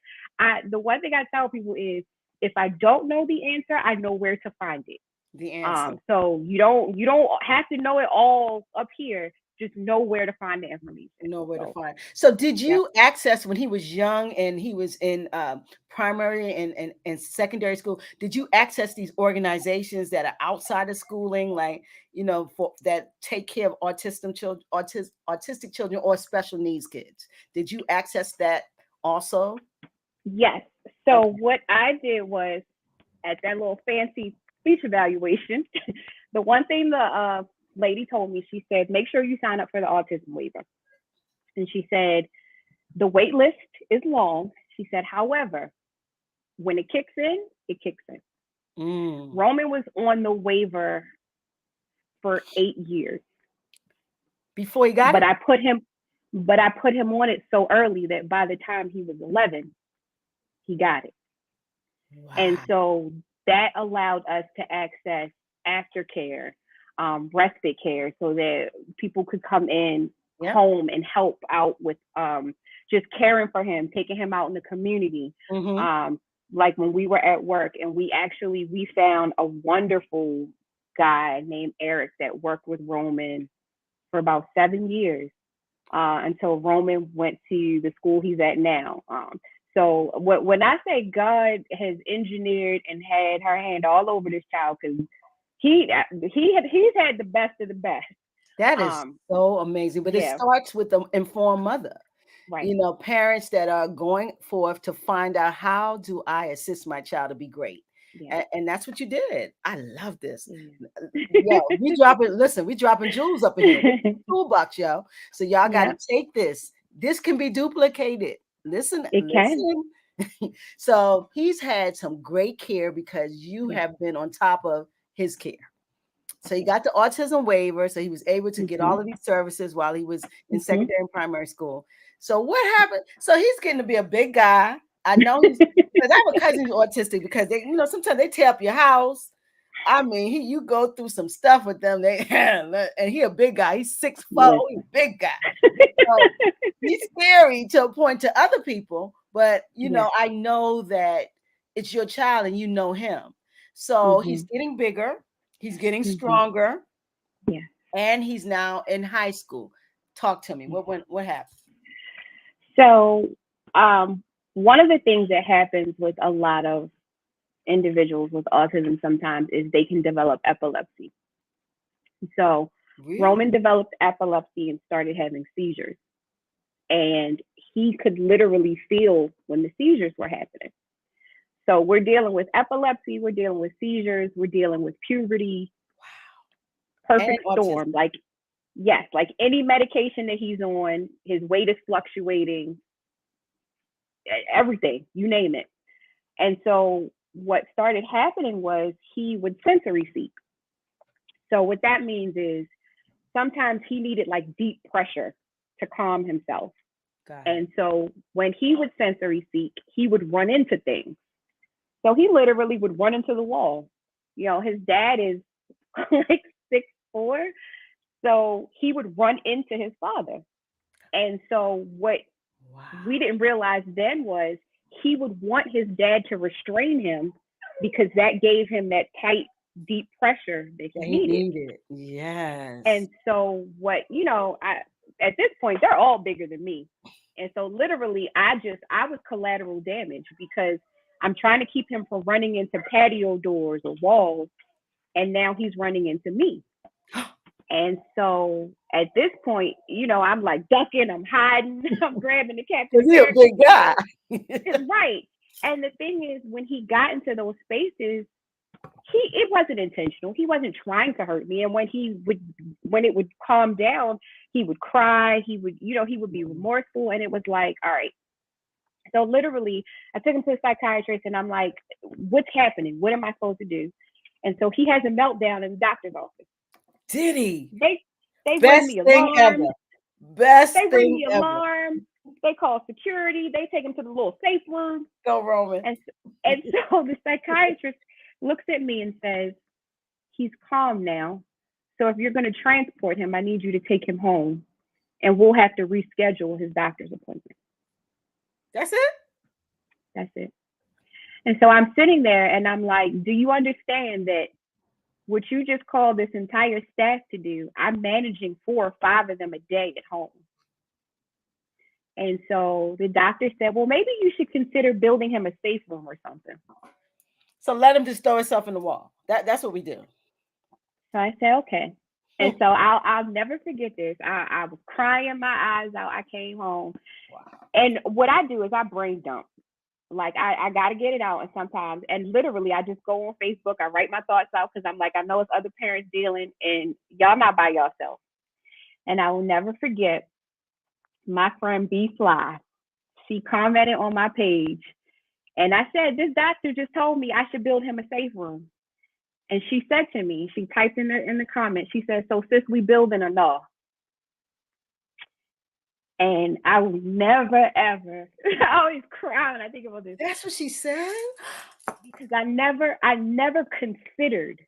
Speaker 2: the one thing I tell people is, if I don't know the answer, I know where to find it.
Speaker 1: The answer.
Speaker 2: So you don't have to know it all up here. Just know where to find the information.
Speaker 1: Know where to find. So did you access, when he was young and he was in primary and secondary school, did you access these organizations that are outside of schooling, like, for that take care of autistic children or special needs kids? Did you access that also?
Speaker 2: Yes. So what I did was, at that little fancy speech evaluation, the one thing the lady told me, she said, make sure you sign up for the autism waiver. And she said, the wait list is long. She said, however, when it kicks in, it kicks in. Roman was on the waiver for 8 years.
Speaker 1: Before he got it?
Speaker 2: But I put him on it so early that by the time he was 11, he got it. Wow. And so that allowed us to access aftercare, respite care, so that people could come in home and help out with just caring for him, taking him out in the community. like when we were at work, and we found a wonderful guy named Eric that worked with Roman for about 7 years, until Roman went to the school he's at now. So when I say God has engineered and had her hand all over this child, because he's had the best of the best.
Speaker 1: That is so amazing. But it
Speaker 2: Yeah.
Speaker 1: starts with the informed mother.
Speaker 2: Right.
Speaker 1: You know, parents that are going forth to find out, how do I assist my child to be great?
Speaker 2: Yeah.
Speaker 1: And that's what you did. I love this.
Speaker 2: Yeah.
Speaker 1: Yo, we dropping jewels up in here. This is toolbox, yo. So y'all got to take this. This can be duplicated. Listen.
Speaker 2: It can.
Speaker 1: So he's had some great care because you have been on top of his care. So he got the autism waiver, so he was able to get all of these services while he was in secondary and primary school. So what happened? So he's getting to be a big guy. I know he's, because I have a cousin who's autistic, because they, you know, sometimes they tear up your house. I mean, you go through some stuff with them. And he a big guy. He's 6'4". He's a big guy. So he's scary to a point to other people, but you know, I know that it's your child and you know him. So he's getting bigger. He's getting stronger.
Speaker 2: Yeah.
Speaker 1: And he's now in high school. Talk to me. What happened?
Speaker 2: So, one of the things that happens with a lot of individuals with autism sometimes is they can develop epilepsy. So, Roman developed epilepsy and started having seizures. And he could literally feel when the seizures were happening. So we're dealing with epilepsy, we're dealing with seizures, we're dealing with puberty. Wow. Perfect storm. Like, yes, like any medication that he's on, his weight is fluctuating, everything, you name it. And so what started happening was he would sensory seek. So what that means is sometimes he needed like deep pressure to calm himself. And so when he would sensory seek, he would run into things. So he literally would run into the wall. You know, his dad is like 6'4", so he would run into his father. And so what we didn't realize then was he would want his dad to restrain him, because that gave him that tight, deep pressure that he needed.
Speaker 1: Yes.
Speaker 2: And so what, you know, at this point, they're all bigger than me. And so literally, I was collateral damage, because I'm trying to keep him from running into patio doors or walls. And now he's running into me. And so at this point, you know, I'm like ducking, I'm hiding, I'm grabbing the cat.
Speaker 1: Because he's a big guy.
Speaker 2: Right. And the thing is, when he got into those spaces, it wasn't intentional. He wasn't trying to hurt me. And when it would calm down, he would cry. He would be remorseful. And it was like, all right. So literally, I took him to a psychiatrist, and I'm like, what's happening? What am I supposed to do? And so he has a meltdown in the doctor's office.
Speaker 1: Did he?
Speaker 2: They
Speaker 1: Best
Speaker 2: ring the
Speaker 1: thing
Speaker 2: alarm.
Speaker 1: ever. Best
Speaker 2: they
Speaker 1: thing
Speaker 2: ring the
Speaker 1: ever.
Speaker 2: alarm. They call security. They take him to the little safe room.
Speaker 1: Go, Roman.
Speaker 2: And so the psychiatrist looks at me and says, he's calm now. So if you're going to transport him, I need you to take him home, and we'll have to reschedule his doctor's appointment.
Speaker 1: That's it?
Speaker 2: That's it. And so I'm sitting there and I'm like, do you understand that what you just called this entire staff to do, I'm managing 4 or 5 of them a day at home. And so the doctor said, well, maybe you should consider building him a safe room or something.
Speaker 1: So let him just throw himself in the wall. That's what we do.
Speaker 2: So I said, okay. And so I'll never forget this. I was crying my eyes out. I came home. Wow. And what I do is I brain dump. Like I got to get it out. And sometimes, and literally I just go on Facebook. I write my thoughts out, because I'm like, I know it's other parents dealing, and y'all not by yourself. And I will never forget my friend B Fly. She commented on my page, and I said, this doctor just told me I should build him a safe room. And she said to me, she typed in the comment, she said, so sis, we building or no? And I will never, ever, I always cry when I think about this.
Speaker 1: That's what she said?
Speaker 2: Because I never considered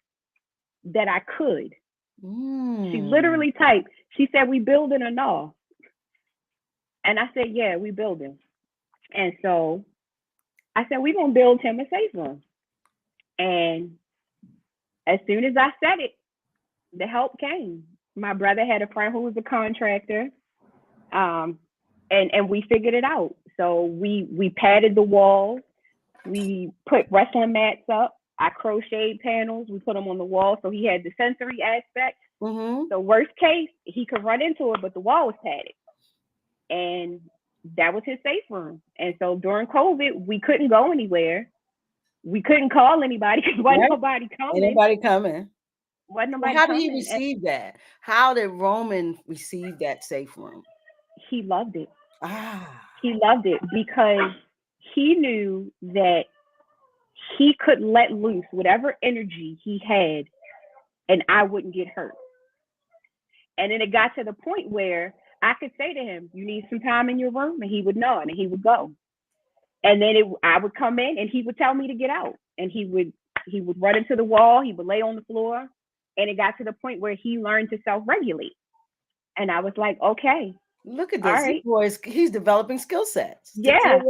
Speaker 2: that I could. She literally typed, she said, we building or no? And I said, yeah, we building. And so I said, we're going to build him a safe room. And as soon as I said it, the help came. My brother had a friend who was a contractor, and we figured it out. So we padded the walls. We put wrestling mats up. I crocheted panels. We put them on the wall so he had the sensory aspect.
Speaker 1: Mm-hmm.
Speaker 2: So worst case, he could run into it, but the wall was padded. And that was his safe room. And so during COVID, we couldn't go anywhere. We couldn't call anybody because wasn't nobody coming.
Speaker 1: Anybody coming?
Speaker 2: Wasn't nobody
Speaker 1: How
Speaker 2: coming.
Speaker 1: did he receive that? How did Roman receive that safe room?
Speaker 2: He loved it.
Speaker 1: Ah.
Speaker 2: He loved it because he knew that he could let loose whatever energy he had and I wouldn't get hurt. And then it got to the point where I could say to him, you need some time in your room? And he would nod and he would go. And then I would come in and he would tell me to get out. And he would run into the wall. He would lay on the floor. And it got to the point where he learned to self-regulate. And I was like, okay.
Speaker 1: Look at this.
Speaker 2: Right.
Speaker 1: He's developing skill sets.
Speaker 2: Yeah.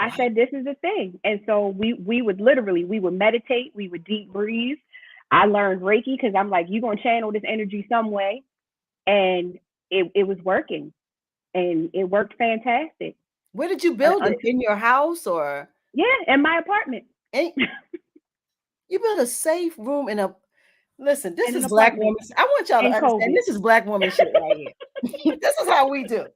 Speaker 2: I said, this is the thing. And so we would meditate. We would deep breathe. I learned Reiki because I'm like, you're going to channel this energy some way. And it was working. And it worked fantastic.
Speaker 1: Where did you build it? In your house or?
Speaker 2: Yeah, in my apartment.
Speaker 1: You built a safe room in a. Listen, this is Black woman. I want y'all to understand. This is Black woman shit right here. This is how we do.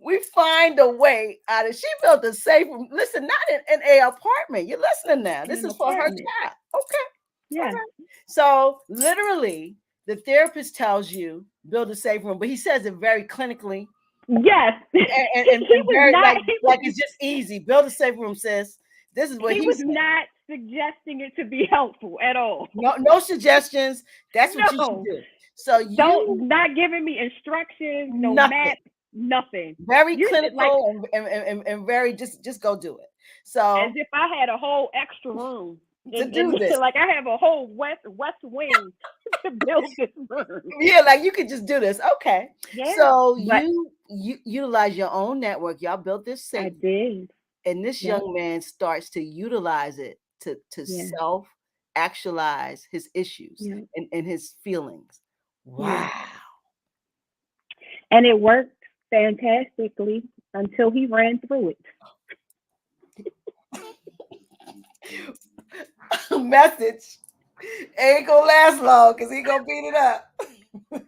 Speaker 1: We find a way out of. She built a safe room. Listen, not in an apartment. You're listening now. This is for her child. Okay.
Speaker 2: Yeah.
Speaker 1: Okay. So literally, the therapist tells you build a safe room, but he says it very clinically.
Speaker 2: Yes.
Speaker 1: And very like it's just easy. Build a safe room, sis. This is what he
Speaker 2: was not suggesting it to be helpful at all.
Speaker 1: No suggestions. That's what you should do. So
Speaker 2: not giving me instructions, no maps, nothing.
Speaker 1: Very clinical and very just go do it. So
Speaker 2: as if I had a whole extra room
Speaker 1: to do this.
Speaker 2: Like I have a whole west wing to build this room.
Speaker 1: Yeah, like you could just do this. Okay.
Speaker 2: Yeah,
Speaker 1: so you utilize your own network. Y'all built this safe.
Speaker 2: I did.
Speaker 1: And this young man starts to utilize it to self-actualize his issues and his feelings. Wow.
Speaker 2: Yeah. And it worked fantastically until he ran through it.
Speaker 1: Message. Ain't gonna last long because he gonna beat it up. So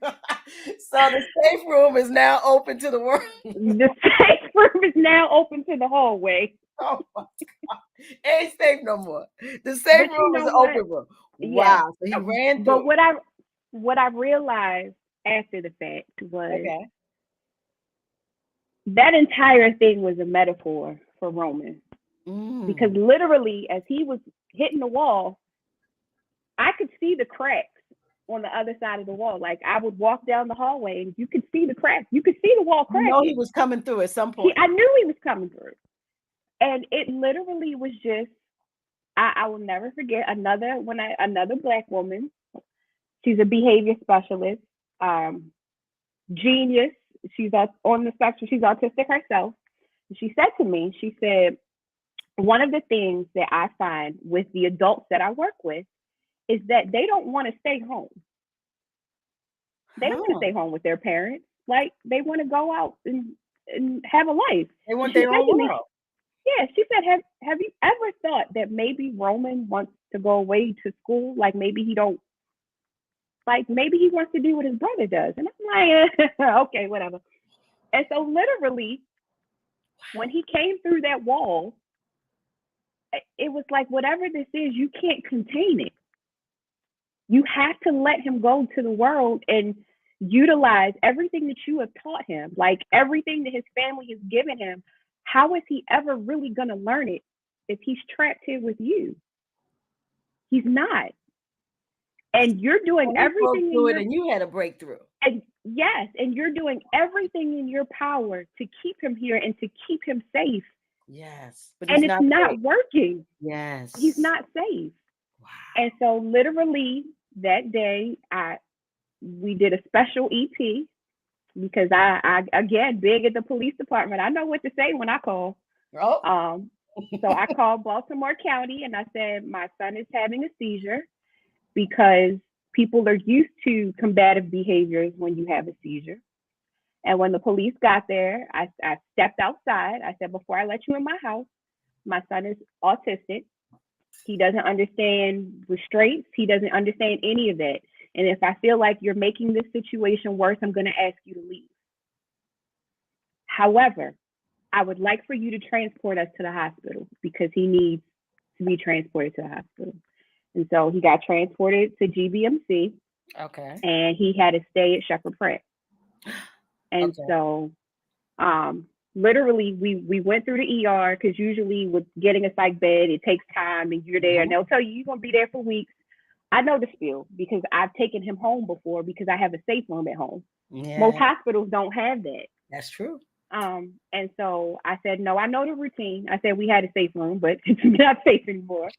Speaker 1: the safe room is now open to the world.
Speaker 2: The safe room is now open to the hallway.
Speaker 1: Oh my God. Ain't safe no more. The safe room is an open room. Wow. So he ran through.
Speaker 2: But what I realized after the fact was that entire thing was a metaphor for Roman. Because literally as he was hitting the wall, I could see the cracks on the other side of the wall. Like I would walk down the hallway and you could see the cracks. You could see the wall cracks.
Speaker 1: You know he was coming through at some point.
Speaker 2: I knew he was coming through. And it literally was just, I will never forget another Black woman. She's a behavior specialist, genius. She's on the spectrum. She's autistic herself. She said to me, she said, one of the things that I find with the adults that I work with is that they don't want to stay home. They don't want to stay home with their parents. Like they want to go out and have a life.
Speaker 1: They want their own world.
Speaker 2: Yeah, she said, have you ever thought that maybe Roman wants to go away to school? Like maybe he wants to do what his brother does. And I'm like, okay, whatever. And so literally, when he came through that wall, it was like, whatever this is, you can't contain it. You have to let him go to the world and utilize everything that you have taught him, like everything that his family has given him. How is he ever really going to learn it if he's trapped here with you? He's not. And you're doing everything
Speaker 1: through it, and you had a breakthrough.
Speaker 2: And yes, and you're doing everything in your power to keep him here and to keep him safe.
Speaker 1: Yes, but
Speaker 2: and it's not working.
Speaker 1: Yes,
Speaker 2: he's not safe.
Speaker 1: Wow.
Speaker 2: And so, literally that day, we did a special EP because I again big at the police department. I know what to say when I call.
Speaker 1: Oh.
Speaker 2: So I called Baltimore County and I said, my son is having a seizure because people are used to combative behaviors when you have a seizure. And when the police got there, I stepped outside. I said, before I let you in my house, my son is autistic. He doesn't understand restraints. He doesn't understand any of that. And if I feel like you're making this situation worse, I'm going to ask you to leave. However, I would like for you to transport us to the hospital because he needs to be transported to the hospital. And so he got transported to GBMC.
Speaker 1: Okay.
Speaker 2: And he had to stay at Shepherd Pratt. And
Speaker 1: Okay.
Speaker 2: so literally we went through the ER because usually with getting a psych bed, it takes time and you're there and they'll tell you you're going to be there for weeks. I know the spiel because I've taken him home before because I have a safe room at home.
Speaker 1: Yeah.
Speaker 2: Most hospitals don't have that.
Speaker 1: That's true.
Speaker 2: And so I said, no, I know the routine. I said we had a safe room, but it's not safe anymore.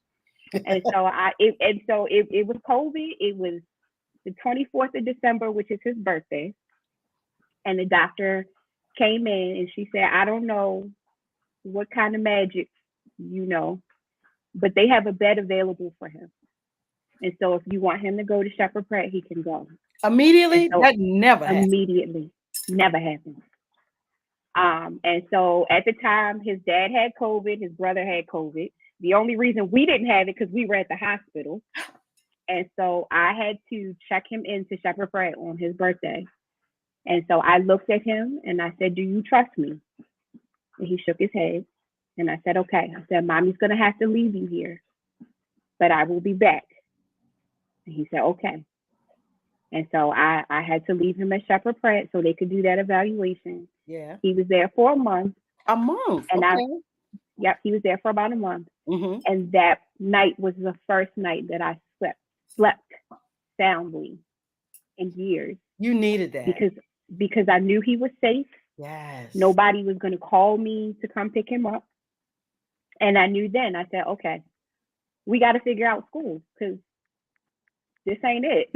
Speaker 2: And so it was COVID. It was the 24th of December, which is his birthday. And the doctor came in and she said, I don't know what kind of magic you know, but they have a bed available for him. And so if you want him to go to Shepherd Pratt, he can go.
Speaker 1: Immediately?
Speaker 2: So
Speaker 1: that never happened.
Speaker 2: Immediately. Never happened. And so at the time, his dad had COVID, his brother had COVID. The only reason we didn't have it because we were at the hospital. And so I had to check him into Shepherd Pratt on his birthday. And so I looked at him and I said, do you trust me? And he shook his head. And I said, okay. I said, Mommy's going to have to leave you here, but I will be back. And he said, okay. And so I had to leave him at Shepherd Pratt so they could do that evaluation.
Speaker 1: Yeah.
Speaker 2: He was there for a month.
Speaker 1: A month?
Speaker 2: And
Speaker 1: okay.
Speaker 2: He was there for about a month.
Speaker 1: Mm-hmm.
Speaker 2: And that night was the first night that I slept soundly in years.
Speaker 1: You needed that.
Speaker 2: Because I knew he was safe.
Speaker 1: Yes.
Speaker 2: Nobody was going to call me to come pick him up. And I knew then, I said, okay, we got to figure out school because this ain't it.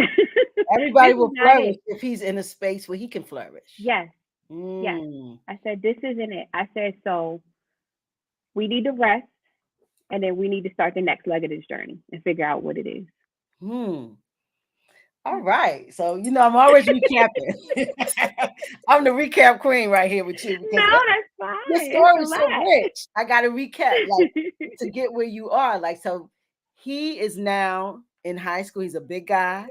Speaker 1: Everybody will flourish if he's in a space where he can flourish.
Speaker 2: Yes. Yes. I said, this isn't it. I said, so we need to rest and then we need to start the next leg of this journey and figure out what it is.
Speaker 1: All right. So, I'm always recapping. I'm the recap queen right here with you.
Speaker 2: No, that's fine.
Speaker 1: The story is so rich. I got to recap to get where you are. So he is now in high school. He's a big guy.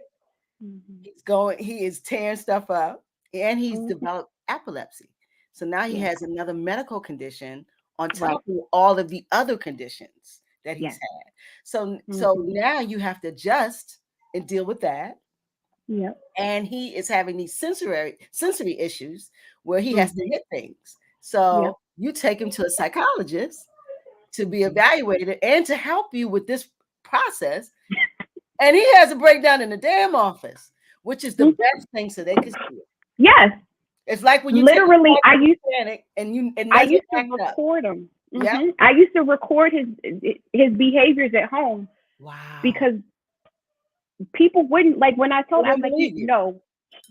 Speaker 1: Mm-hmm. He is tearing stuff up and he's developed epilepsy. So now he has another medical condition on top of all of the other conditions that he's had. So now you have to adjust and deal with that.
Speaker 2: Yep.
Speaker 1: And he is having these sensory issues where he has to hit things. So you take him to a psychologist to be evaluated and to help you with this process. And he has a breakdown in the damn office, which is the best thing so they can see it.
Speaker 2: Yes.
Speaker 1: It's like when you
Speaker 2: literally
Speaker 1: I used to
Speaker 2: record him. Mm-hmm. Yeah. I used to record his behaviors at home.
Speaker 1: Wow.
Speaker 2: Because people wouldn't when I told him no,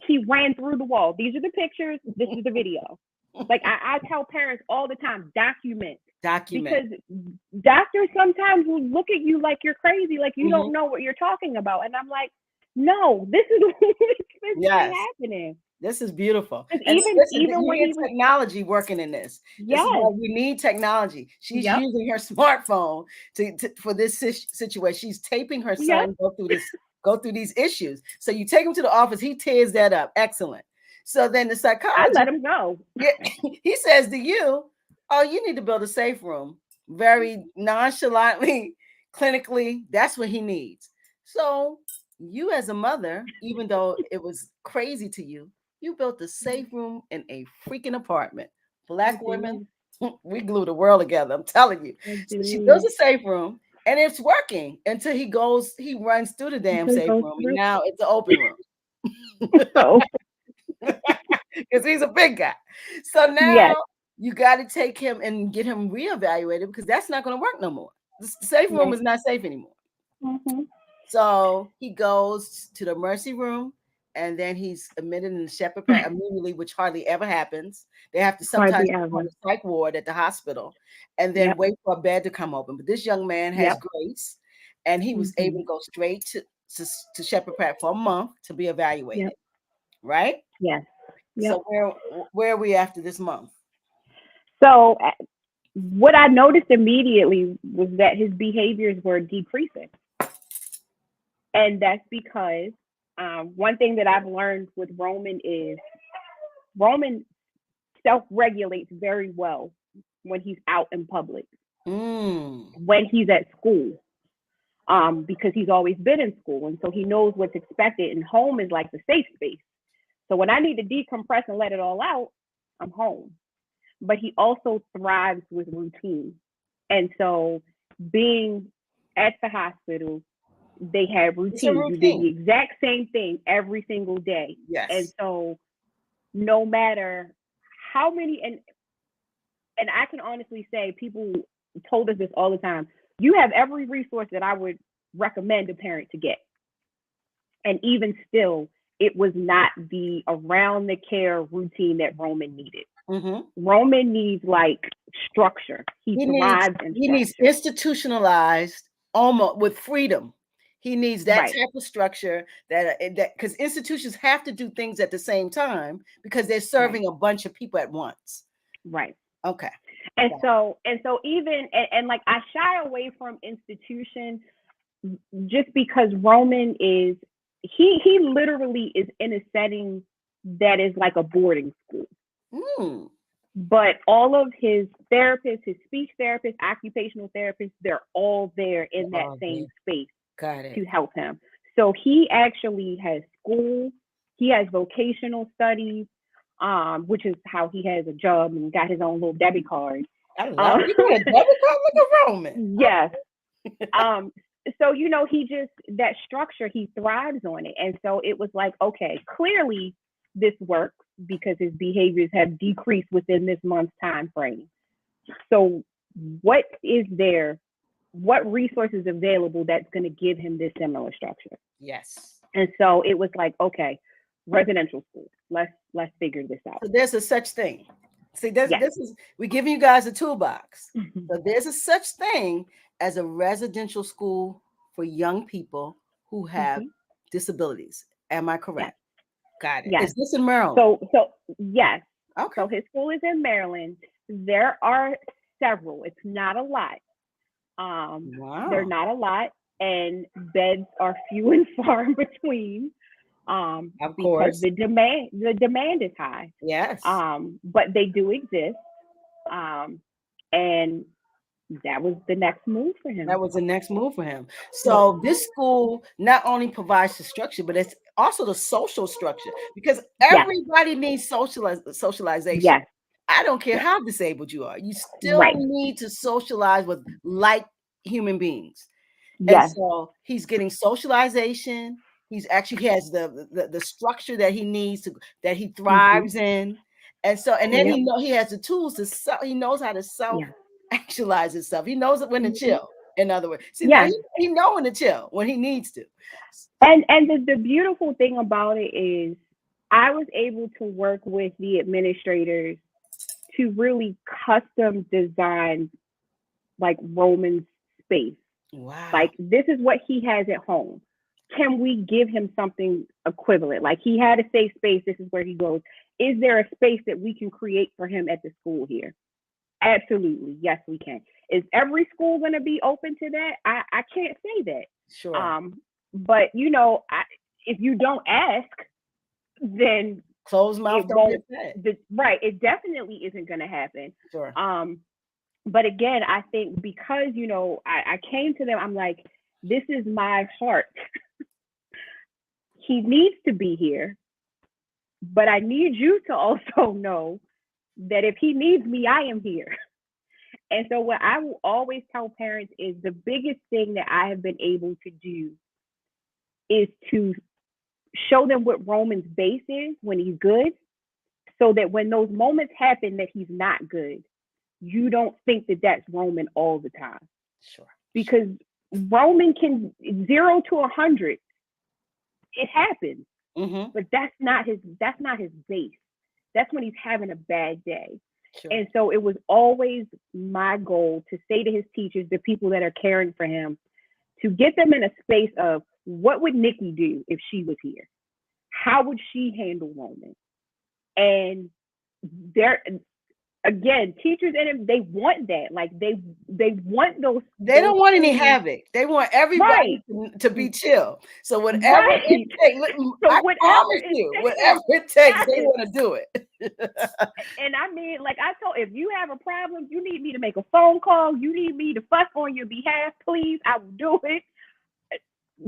Speaker 2: he ran through the wall. These are the pictures. This is the video. I tell parents all the time, document. Because doctors sometimes will look at you like you're crazy, like you don't know what you're talking about. And I'm like, no, this is happening.
Speaker 1: This is beautiful.
Speaker 2: Even when he
Speaker 1: technology working in this. Yes. This is why we need technology. She's using her smartphone for this situation. She's taping her son go through these issues. So you take him to the office, he tears that up. Excellent. So then the psychologist,
Speaker 2: I let him go.
Speaker 1: He says to you, oh, you need to build a safe room. Very nonchalantly, clinically, that's what he needs. So you as a mother, even though it was crazy to you, you built a safe room in a freaking apartment. Black women, we glue the world together. I'm telling you. So she builds a safe room and it's working until he runs through the damn safe room. And now it's an open room. Because he's a big guy. So now you got to take him and get him reevaluated because that's not going to work no more. The safe room is not safe anymore. Mm-hmm. So he goes to the emergency room. and then he's admitted in the shepherd pad immediately, which hardly ever happens. They have to sometimes
Speaker 2: Hardly
Speaker 1: put him on
Speaker 2: ever.
Speaker 1: the psych ward at the hospital and then
Speaker 2: Yep.
Speaker 1: wait for a bed to come open. But this young man has
Speaker 2: Yep.
Speaker 1: grace, and he was able to go straight to shepherd pad for a month to be evaluated,
Speaker 2: Yep.
Speaker 1: right?
Speaker 2: Yes. Yep.
Speaker 1: So where are we after this month?
Speaker 2: So what I noticed immediately was that his behaviors were decreasing. And that's because one thing that I've learned with Roman is Roman self-regulates very well when he's out in public, when he's at school, because he's always been in school. And so he knows what's expected. And home is like the safe space. So when I need to decompress and let it all out, I'm home. But he also thrives with routine. And so being at the hospital, they had routine. You did the exact same thing every single day.
Speaker 1: Yes.
Speaker 2: And so no matter how many, and I can honestly say, people told us this all the time, you have every resource that I would recommend a parent to get. And even still, it was not the around the care routine that Roman needed. Roman needs like structure. He thrives in structure.
Speaker 1: He needs institutionalized, almost with freedom. He needs that type of structure that because institutions have to do things at the same time because they're serving a bunch of people at once.
Speaker 2: Right.
Speaker 1: Okay.
Speaker 2: And so even and like I shy away from institution just because Roman is he literally is in a setting that is like a boarding school. But all of his therapists, his speech therapists, occupational therapists, they're all there in that same space to help him. So he actually has school, he has vocational studies, which is how he has a job and got his own little debit card.
Speaker 1: I love you got a debit card? Look at Roman.
Speaker 2: Yes. So, you know, he just, that structure, he thrives on it. And so it was like, okay, clearly this works because his behaviors have decreased within this month's time frame. So what is there? What resources available that's going to give him this similar structure?
Speaker 1: Yes.
Speaker 2: And so it was like, okay, residential school. Let's figure this out.
Speaker 1: So there's a such thing. See, this is we're giving you guys a toolbox. So there's a such thing as a residential school for young people who have disabilities. Am I correct? Got it.
Speaker 2: Yes.
Speaker 1: Is this in Maryland?
Speaker 2: So yes.
Speaker 1: Okay.
Speaker 2: So his school is in Maryland. There are several. It's not a lot.
Speaker 1: Wow.
Speaker 2: They're not a lot, and beds are few and far in between.
Speaker 1: Of
Speaker 2: because
Speaker 1: course.
Speaker 2: the demand is high.
Speaker 1: Yes.
Speaker 2: But they do exist. And that was the next move for him.
Speaker 1: That was the next move for him. So this school not only provides the structure, but it's also the social structure because everybody needs socialization.
Speaker 2: Yes.
Speaker 1: I don't care how disabled you are. You still need to socialize with like human beings. And so he's getting socialization. He has the structure that he needs that he thrives in. And so, and then he has the tools he knows how to self-actualize himself. He knows when to chill. In other words, see, now he knows when to chill when he needs to.
Speaker 2: And the beautiful thing about it is I was able to work with the administrators to really custom design like Roman's space.
Speaker 1: Wow.
Speaker 2: Like this is what he has at home. Can we give him something equivalent? Like he had a safe space. This is where he goes. Is there a space that we can create for him at the school here? Absolutely. Yes, we can. Is every school going to be open to that? I can't say that.
Speaker 1: Sure.
Speaker 2: But you know, if you don't ask, then
Speaker 1: closed mouth don't get fed.
Speaker 2: Right. It definitely isn't going to happen.
Speaker 1: Sure.
Speaker 2: But again, I think because, you know, I came to them, I'm like, this is my heart. He needs to be here, but I need you to also know that if he needs me, I am here. And so what I will always tell parents is the biggest thing that I have been able to do is to show them what Roman's base is when he's good, so that when those moments happen that he's not good, you don't think that that's Roman all the time.
Speaker 1: Sure.
Speaker 2: Because Roman can 0 to 100. It happens. but that's not his base. That's when he's having a bad day.
Speaker 1: Sure.
Speaker 2: And so it was always my goal to say to his teachers, the people that are caring for him, to get them in a space of what would Nikki do if she was here? How would she handle Roman? And there, again, teachers and they want that. Like they want those.
Speaker 1: They don't want any havoc. They want everybody to be chill. So whatever it takes, I promise you, whatever it takes, they want to do it.
Speaker 2: And I mean, like I told, if you have a problem, you need me to make a phone call, you need me to fuss on your behalf, please, I will do it.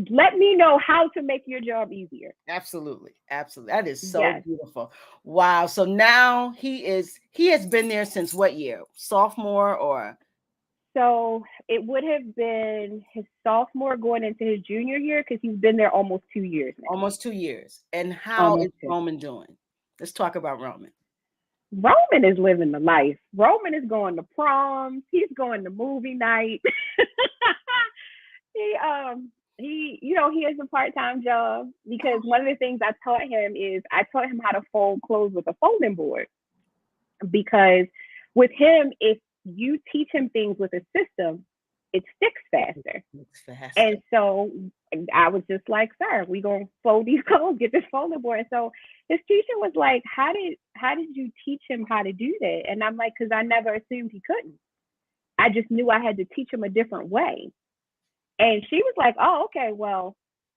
Speaker 2: Let me know how to make your job easier.
Speaker 1: Absolutely. Absolutely. That is so beautiful. Wow. So now he has been there since what year? Sophomore or?
Speaker 2: So it would have been his sophomore going into his junior year, because he's been there almost 2 years now.
Speaker 1: Almost 2 years. And how is Roman doing? Let's talk about Roman.
Speaker 2: Roman is living the life. Roman is going to proms. He's going to movie night. He has a part-time job, because one of the things I taught him is I taught him how to fold clothes with a folding board. Because with him, if you teach him things with a system, it sticks faster. And so I was just like, sir, we gonna fold these clothes, get this folding board. And so his teacher was like, how did you teach him how to do that? And I'm like, because I never assumed he couldn't. I just knew I had to teach him a different way. And she was like, oh, okay, well.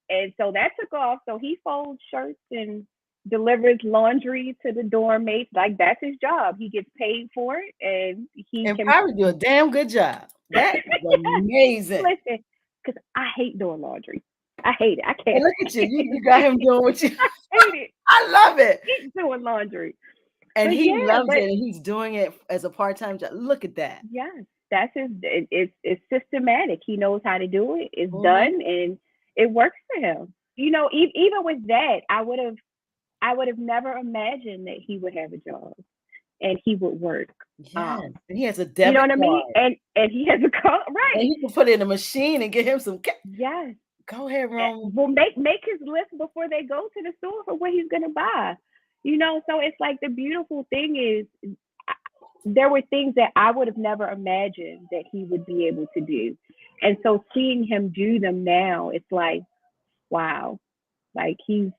Speaker 2: And so that took off. So he folds shirts and delivers laundry to the dorm mates. Like, that's his job. He gets paid for it, and he
Speaker 1: can probably do a damn good job. That is amazing.
Speaker 2: Listen, because I hate doing laundry. I hate it. I can't.
Speaker 1: Hey, look at you. You got him doing what you.
Speaker 2: I hate it.
Speaker 1: I love it.
Speaker 2: He's doing laundry,
Speaker 1: and he loves it, and he's doing it as a part-time job. Look at that.
Speaker 2: Yes, that's his. It's systematic. He knows how to do it. It's done, and it works for him. You know, even with that, I would have never imagined that he would have a job and he would work.
Speaker 1: Yeah, and he has a debit
Speaker 2: you know what I mean?
Speaker 1: card.
Speaker 2: And he has a card, right?
Speaker 1: And he can put it in a machine and get him some.
Speaker 2: Yes.
Speaker 1: Go ahead, Roman.
Speaker 2: Well, make his list before they go to the store for what he's gonna buy. You know, so it's like the beautiful thing is there were things that I would have never imagined that he would be able to do. And so seeing him do them now, it's like, wow. Like he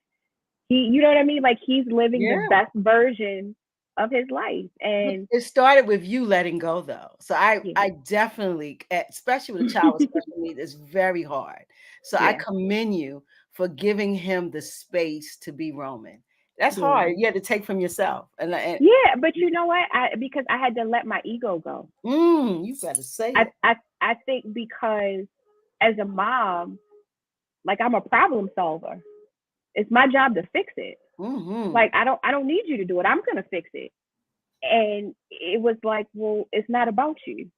Speaker 2: you know what I mean? Like he's living the best version of his life. And
Speaker 1: it started with you letting go, though. So I definitely, especially with a child with special needs, it's very hard. So I commend you for giving him the space to be Roman. That's hard. You had to take from yourself. And
Speaker 2: but you know what? Because I had to let my ego go.
Speaker 1: You better say it.
Speaker 2: I think because as a mom, like I'm a problem solver. It's my job to fix it. Like I don't need you to do it. I'm gonna fix it. And it was like, well, it's not about you.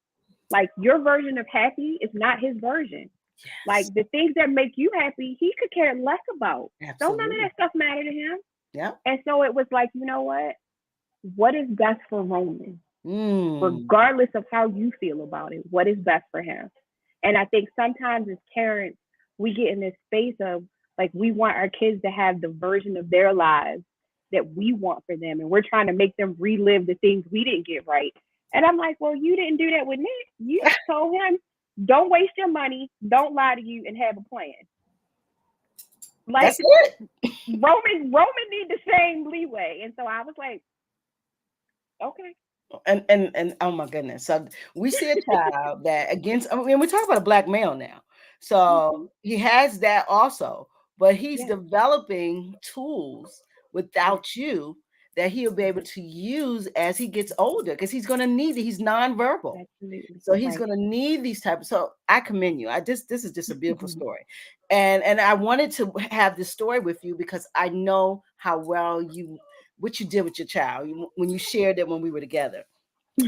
Speaker 2: Like your version of happy is not his version. Yes. Like the things that make you happy, he could care less about. Absolutely. Don't none of that stuff matter to him.
Speaker 1: Yeah.
Speaker 2: And so it was like, you know what? What is best for Roman? Regardless of how you feel about it, what is best for him? And I think sometimes as parents, we get in this space of like, we want our kids to have the version of their lives that we want for them. And we're trying to make them relive the things we didn't get right. And I'm like, well, you didn't do that with Nick. You told him, don't waste your money, don't lie to you, and have a plan. Like,
Speaker 1: that's it.
Speaker 2: Roman need the same leeway. And so I was like, okay.
Speaker 1: And oh my goodness. So we see a child that against, I mean, we're talking about a Black male now. So he has that also, but he's developing tools without you that he'll be able to use as he gets older, because he's going to need it. He's nonverbal. Absolutely. So he's going to need these types. So I commend you. This is just a beautiful story. And I wanted to have this story with you because I know how well what you did with your child when you shared it when we were together.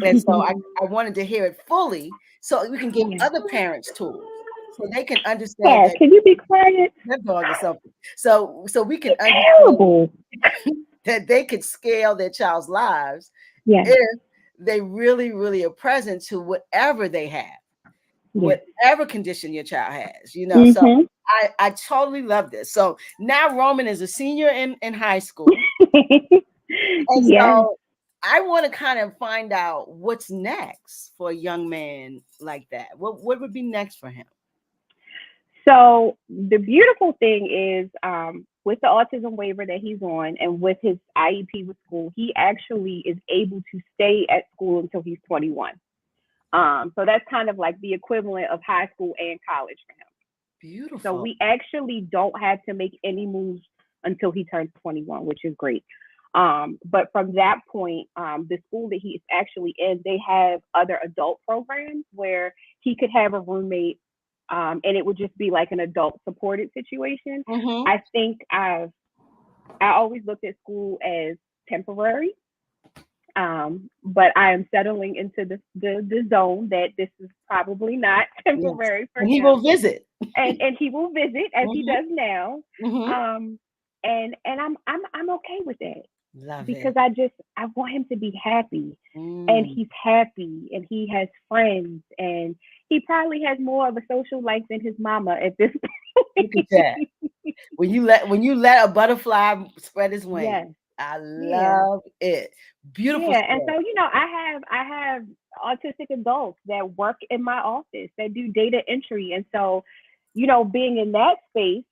Speaker 1: And so I wanted to hear it fully so we can give other parents tools so they can understand.
Speaker 2: Can you be quiet?
Speaker 1: That dog is something. So we can understand that they could scale their child's lives if they really, really are present to whatever they have.
Speaker 2: Yes.
Speaker 1: whatever condition your child has, you know. So
Speaker 2: Mm-hmm.
Speaker 1: I totally love this. So now Roman is a senior in high school. And
Speaker 2: Yes.
Speaker 1: so I want to kind of find out what's next for a young man like that. What would be next for him?
Speaker 2: So the beautiful thing is, with the autism waiver that he's on, and with his IEP with school, he actually is able to stay at school until he's 21. So that's kind of like the equivalent of high school and college for him. So
Speaker 1: Beautiful.
Speaker 2: we actually don't have to make any moves until he turns 21, which is great. But from that point, the school that he's actually in, they have other adult programs where he could have a roommate, and it would just be like an adult supported situation.
Speaker 1: Mm-hmm.
Speaker 2: I think I always looked at school as temporary, but I am settling into the zone that this is probably not
Speaker 1: Yes.
Speaker 2: temporary for
Speaker 1: And he will
Speaker 2: him,
Speaker 1: visit.
Speaker 2: and he will visit as he
Speaker 1: Mm-hmm.
Speaker 2: does now.
Speaker 1: Mm-hmm.
Speaker 2: Um, and I'm okay with that
Speaker 1: Love
Speaker 2: because
Speaker 1: it.
Speaker 2: I want him to be happy, and
Speaker 1: Mm.
Speaker 2: he's happy, and he has friends, and he probably has more of a social life than his mama at this
Speaker 1: Look at
Speaker 2: point.
Speaker 1: that. When you let a butterfly spread his wings.
Speaker 2: Yes,
Speaker 1: I
Speaker 2: yeah.
Speaker 1: love it. Beautiful
Speaker 2: Yeah, and
Speaker 1: story.
Speaker 2: so I have autistic adults that work in my office that do data entry, and so being in that space,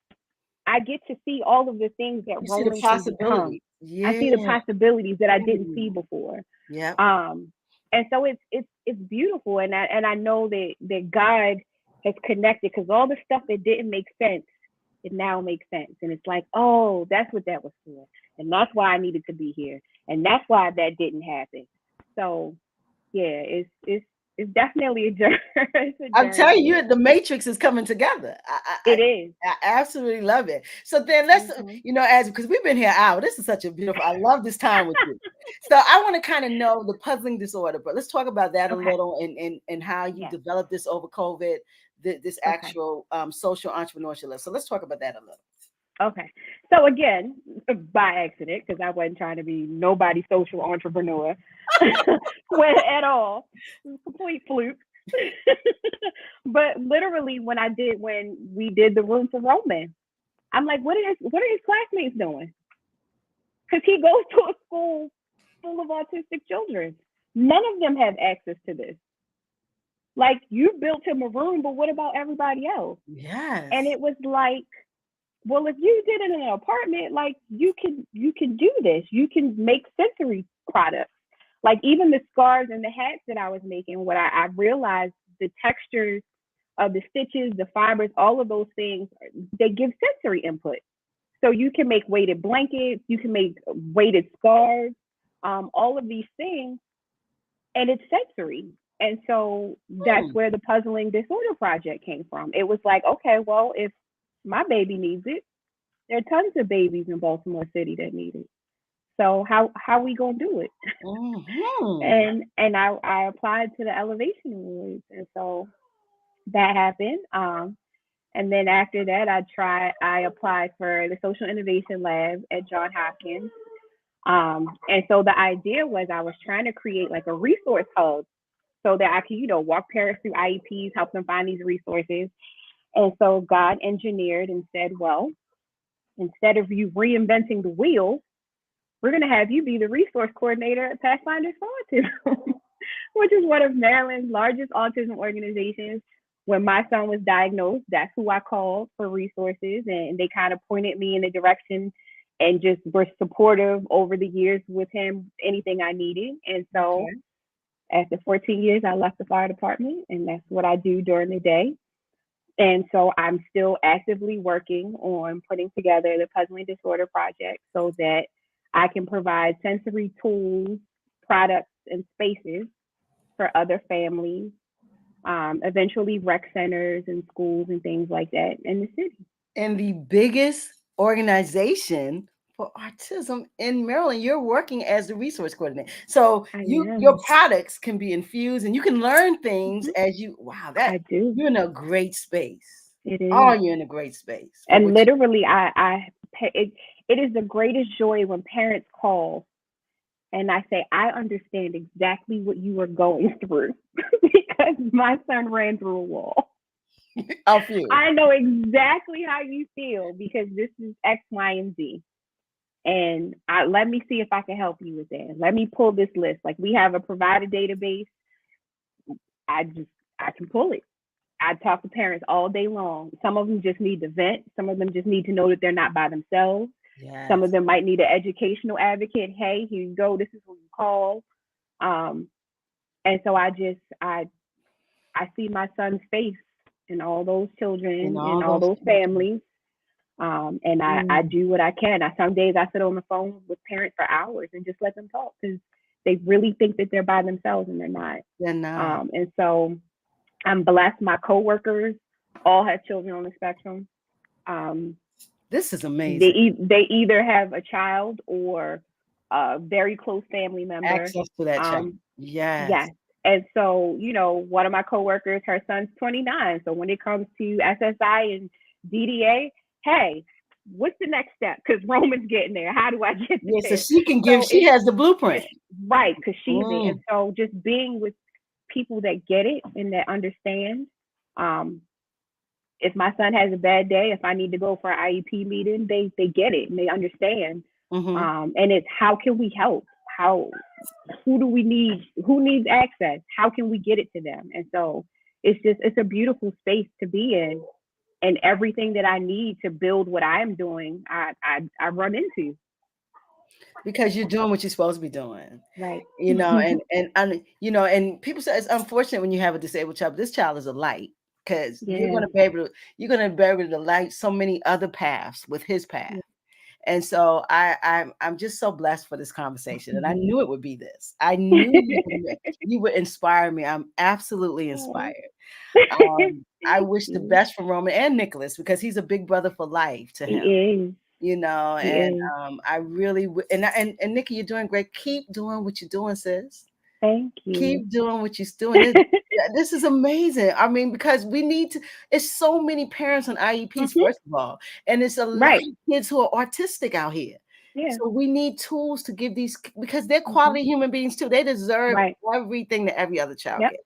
Speaker 2: I get to see all of the things that
Speaker 1: You see the
Speaker 2: Roman can become.
Speaker 1: possibility.
Speaker 2: I
Speaker 1: Yeah.
Speaker 2: see the possibilities that I didn't see
Speaker 1: Mm.
Speaker 2: before.
Speaker 1: Yep.
Speaker 2: Um, and so it's beautiful, and I know that God has connected, because all the stuff that didn't make sense, it now makes sense, and it's like, oh, that's what that was for, and that's why I needed to be here, and that's why that didn't happen. So yeah, it's definitely a journey. It's a
Speaker 1: I'm telling
Speaker 2: journey.
Speaker 1: you, the matrix is coming together.
Speaker 2: It is.
Speaker 1: I absolutely love it. So then let's,
Speaker 2: Mm-hmm.
Speaker 1: as because we've been here an hour. This is such a beautiful. I love this time with you. So I want to kind of know the puzzling disorder, but let's talk about that a
Speaker 2: Okay.
Speaker 1: little and how you
Speaker 2: Yes.
Speaker 1: developed this over COVID, this
Speaker 2: Okay.
Speaker 1: actual social entrepreneurship. So let's talk about that a little.
Speaker 2: Okay. So again, by accident, because I wasn't trying to be nobody social entrepreneur at all. It was a complete fluke. But literally when we did the room for Roman, I'm like, what are his classmates doing? Because he goes to a school full of autistic children. None of them have access to this. Like, you built him a room, but what about everybody else? And
Speaker 1: Yes.
Speaker 2: it was like, well, if you did it in an apartment, like, you can do this. You can make sensory products. Like, even the scarves and the hats that I was making, what I realized, the textures of the stitches, the fibers, all of those things, they give sensory input. So you can make weighted blankets, you can make weighted scarves, all of these things, and it's sensory. And so that's
Speaker 1: Hmm.
Speaker 2: where the puzzling disorder project came from. It was like, okay, well, if my baby needs it, there are tons of babies in Baltimore City that need it. So how we gonna do it?
Speaker 1: Hmm.
Speaker 2: And I applied to the Elevation Awards, and so that happened. And then after that, I applied for the Social Innovation Lab at Johns Hopkins. And so the idea was I was trying to create like a resource hub so that I could, walk parents through IEPs, help them find these resources. And so God engineered and said, well, instead of you reinventing the wheel, we're going to have you be the resource coordinator at Pathfinders for Autism, which is one of Maryland's largest autism organizations. When my son was diagnosed, that's who I called for resources, and they kind of pointed me in the direction and just were supportive over the years with him, anything I needed. And so
Speaker 1: Okay.
Speaker 2: after 14 years, I left the fire department, and that's what I do during the day. And so I'm still actively working on putting together the Puzzling Disorder Project so that I can provide sensory tools, products, and spaces for other families, eventually rec centers and schools and things like that in the city.
Speaker 1: And the biggest organization for autism in Maryland. You're working as the resource coordinator. So
Speaker 2: I
Speaker 1: your
Speaker 2: am.
Speaker 1: products can be infused and you can learn things
Speaker 2: Mhm.
Speaker 1: as you wow, that
Speaker 2: I do.
Speaker 1: you're in a great space.
Speaker 2: It
Speaker 1: Oh,
Speaker 2: is.
Speaker 1: you're in a great space for
Speaker 2: And
Speaker 1: what you
Speaker 2: literally, it is the greatest joy when parents call and I say, I understand exactly what you are going through because my son ran through a wall.
Speaker 1: A few.
Speaker 2: I know exactly how you feel because this is X, Y, and Z. And let me see if I can help you with that. Let me pull this list. Like we have a provider database. I can pull it. I talk to parents all day long. Some of them just need to vent. Some of them just need to know that they're not by themselves.
Speaker 1: Yes.
Speaker 2: Some of them might need an educational advocate. Hey, here you go. This is who you call. And so I see my son's face in all those children and all those families. And I do what I can. Some days I sit on the phone with parents for hours and just let them talk because they really think that they're by themselves and they're not.
Speaker 1: They're not.
Speaker 2: And so I'm blessed. My coworkers all have children on the spectrum.
Speaker 1: This is amazing.
Speaker 2: They either have a child or a very close family member.
Speaker 1: Access to that child. Yes.
Speaker 2: And so, one of my coworkers, her son's 29. So when it comes to SSI and DDA, hey, what's the next step? Because Roman's getting there. How do I get there?
Speaker 1: So she can give, she has the blueprint.
Speaker 2: Right, because she's there. And so just being with people that get it and that understand. If my son has a bad day, if I need to go for an IEP meeting, they get it and they understand. And it's how can we help? Who do we need? Who needs access? How can we get it to them? And so it's a beautiful space to be in. And everything that I need to build what I'm doing, I run into.
Speaker 1: Because you're doing what you're supposed to be doing.
Speaker 2: Right.
Speaker 1: And people say it's unfortunate when you have a disabled child, but this child is a light because you're going to be able to light so many other paths with his path. Yeah. And so I'm just so blessed for this conversation. And I knew it would be this. I knew you would inspire me. I'm absolutely inspired. I wish the best for Roman and Nicholas because he's a big brother for life to him.
Speaker 2: He is.
Speaker 1: I really and Nikki, you're doing great. Keep doing what you're doing, sis.
Speaker 2: Thank you.
Speaker 1: Keep doing what you're doing. This is amazing. I mean, because we need to. It's so many parents on IEPs, first of all, and it's a lot of kids who are autistic out here. Yeah. So we need tools to give these because they're quality human beings too. They deserve everything that every other child gets.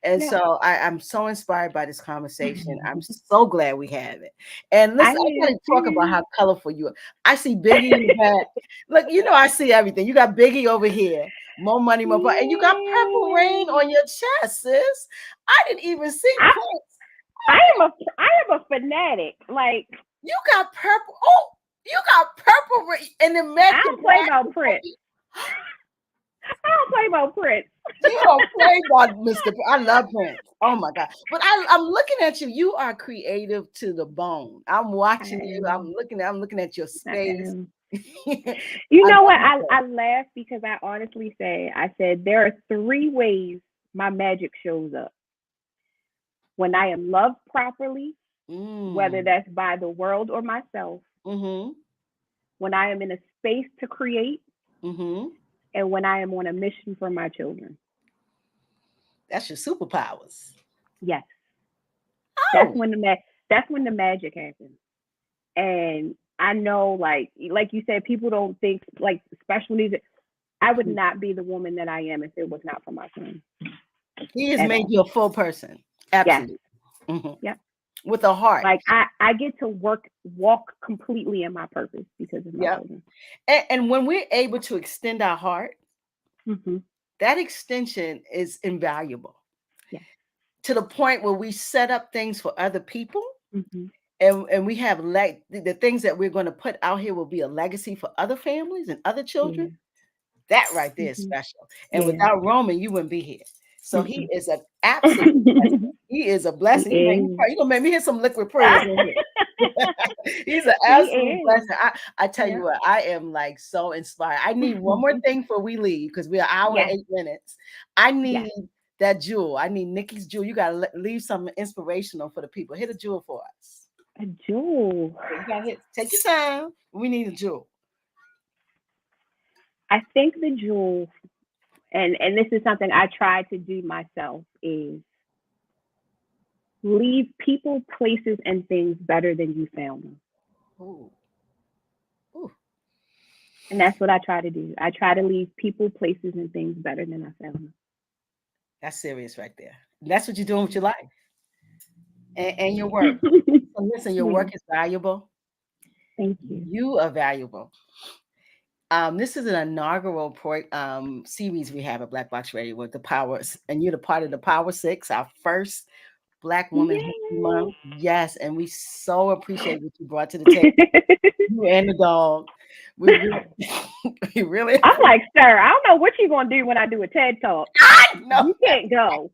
Speaker 1: And so I'm so inspired by this conversation. I'm so glad we have it. And listen, I got to talk about how colorful you are. I see Biggie in the back. Look, I see everything. You got Biggie over here. More money, more fun. And you got Purple Rain on your chest, sis. I didn't even see Prince.
Speaker 2: I am a fanatic. Like
Speaker 1: you got purple. Oh, you got Purple Rain and the match.
Speaker 2: I don't play about Prince. I don't play about Prince.
Speaker 1: You don't play about Mr. I love Prince. Oh my God. But I'm looking at you. You are creative to the bone. I'm watching you. I'm looking at your space.
Speaker 2: You know what? I laugh because I honestly said there are 3 ways my magic shows up. When I am loved properly, whether that's by the world or myself. When I am in a space to create. And when I am on a mission for my children.
Speaker 1: That's your superpowers.
Speaker 2: Yes. Oh. That's when the magic happens. And I know, like you said, people don't think like special needs. I would not be the woman that I am if it was not for my son.
Speaker 1: He has made you a full person. Absolutely.
Speaker 2: Yes. Yep.
Speaker 1: With a heart.
Speaker 2: Like I get to walk completely in my purpose because of my children.
Speaker 1: And when we're able to extend our heart, that extension is invaluable. To the point where we set up things for other people. And we have the things that we're going to put out here will be a legacy for other families and other children. That right there is special. And without Roman, you wouldn't be here. So he is an absolute blessing. He is a blessing. You gonna make me hear some liquid prayers in here. He's an absolute blessing. I tell you what, I am like so inspired. I need one more thing before we leave because we're an hour and 8 minutes. I need that jewel. I need Nikki's jewel. You gotta leave something inspirational for the people. Hit a jewel for us.
Speaker 2: A jewel.
Speaker 1: You gotta take your time. We need a jewel.
Speaker 2: I think the jewel, and this is something I try to do myself, is leave people, places, and things better than you found them. Ooh. And that's what I try to do. I try to leave people, places, and things better than I found them.
Speaker 1: That's serious right there. That's what you're doing with your life and your work. So listen, your
Speaker 2: Yeah.
Speaker 1: work is valuable.
Speaker 2: Thank you.
Speaker 1: You are valuable. This is an inaugural series we have at BlaKBoX Radio with the Powers, and you're the part of the Power Six, our first Black Woman History Month.
Speaker 2: Yay.
Speaker 1: Yes, and we so appreciate what you brought to the table. You and the dog. We really, we really
Speaker 2: I'm like, sir, I don't know what you're gonna do when I do a TED talk.
Speaker 1: no.
Speaker 2: You can't go.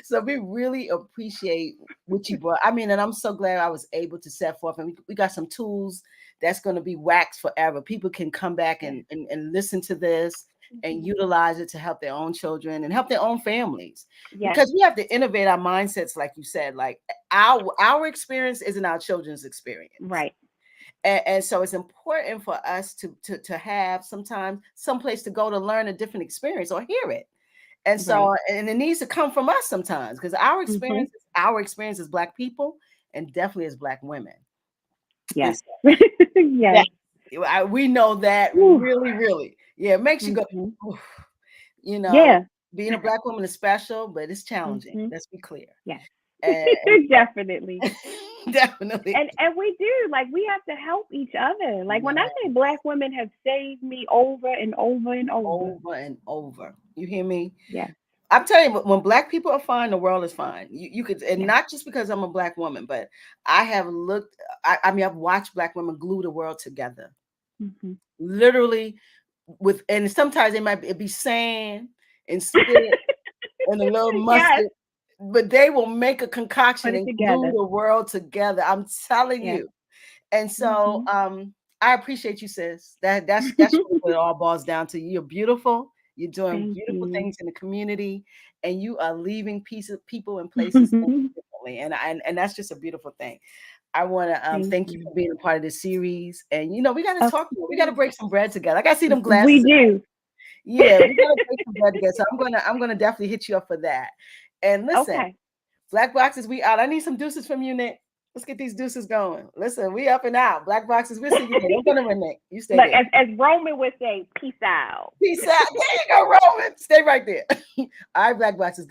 Speaker 1: So we really appreciate what you brought. I mean, and I'm so glad I was able to set forth, and we got some tools that's going to be waxed forever. People can come back and listen to this and utilize it to help their own children and help their own families.
Speaker 2: Yes.
Speaker 1: Because we have to innovate our mindsets, like you said. Like our experience isn't our children's experience,
Speaker 2: Right.
Speaker 1: and so it's important for us to have sometimes some place to go to learn a different experience or hear it. And so, and it needs to come from us sometimes, because our experience as Black people, and definitely as Black women.
Speaker 2: Yes.
Speaker 1: So,
Speaker 2: yes.
Speaker 1: We know that really, really. Yeah, it makes you go, oof. You know, being a Black woman is special, but it's challenging. Let's be clear.
Speaker 2: Yes.
Speaker 1: And
Speaker 2: definitely.
Speaker 1: Definitely.
Speaker 2: And we do, like, we have to help each other. Like, when I say Black women have saved me over and over and over.
Speaker 1: Over and over. You hear me?
Speaker 2: Yeah.
Speaker 1: I'm telling you, when Black people are fine, the world is fine. You could, and not just because I'm a Black woman, but I have looked, I mean, I've watched Black women glue the world together. Literally and sometimes it might be sand and spit and a little mustard, but they will make a concoction and glue the world together. I'm telling you. And so I appreciate you, sis. That's what it all boils down to. You're beautiful. You're doing beautiful things in the community, and you are leaving people and places differently. And that's just a beautiful thing. I want to thank you for being a part of this series. And we got to talk. We got to break some bread together. I got to see them glasses.
Speaker 2: We do.
Speaker 1: Yeah, we got to break some bread together. So I'm gonna definitely hit you up for that. And listen, BlaKBoXX, we out. I need some deuces from you, Nick. Let's get these deuces going. Listen, we up and out. BlaKBoXX, we'll see you later. I'm gonna run, Nick. You stay there.
Speaker 2: As Roman would say, peace out.
Speaker 1: Peace out. There you go, Roman. Stay right there. All right, BlaKBoXX is good.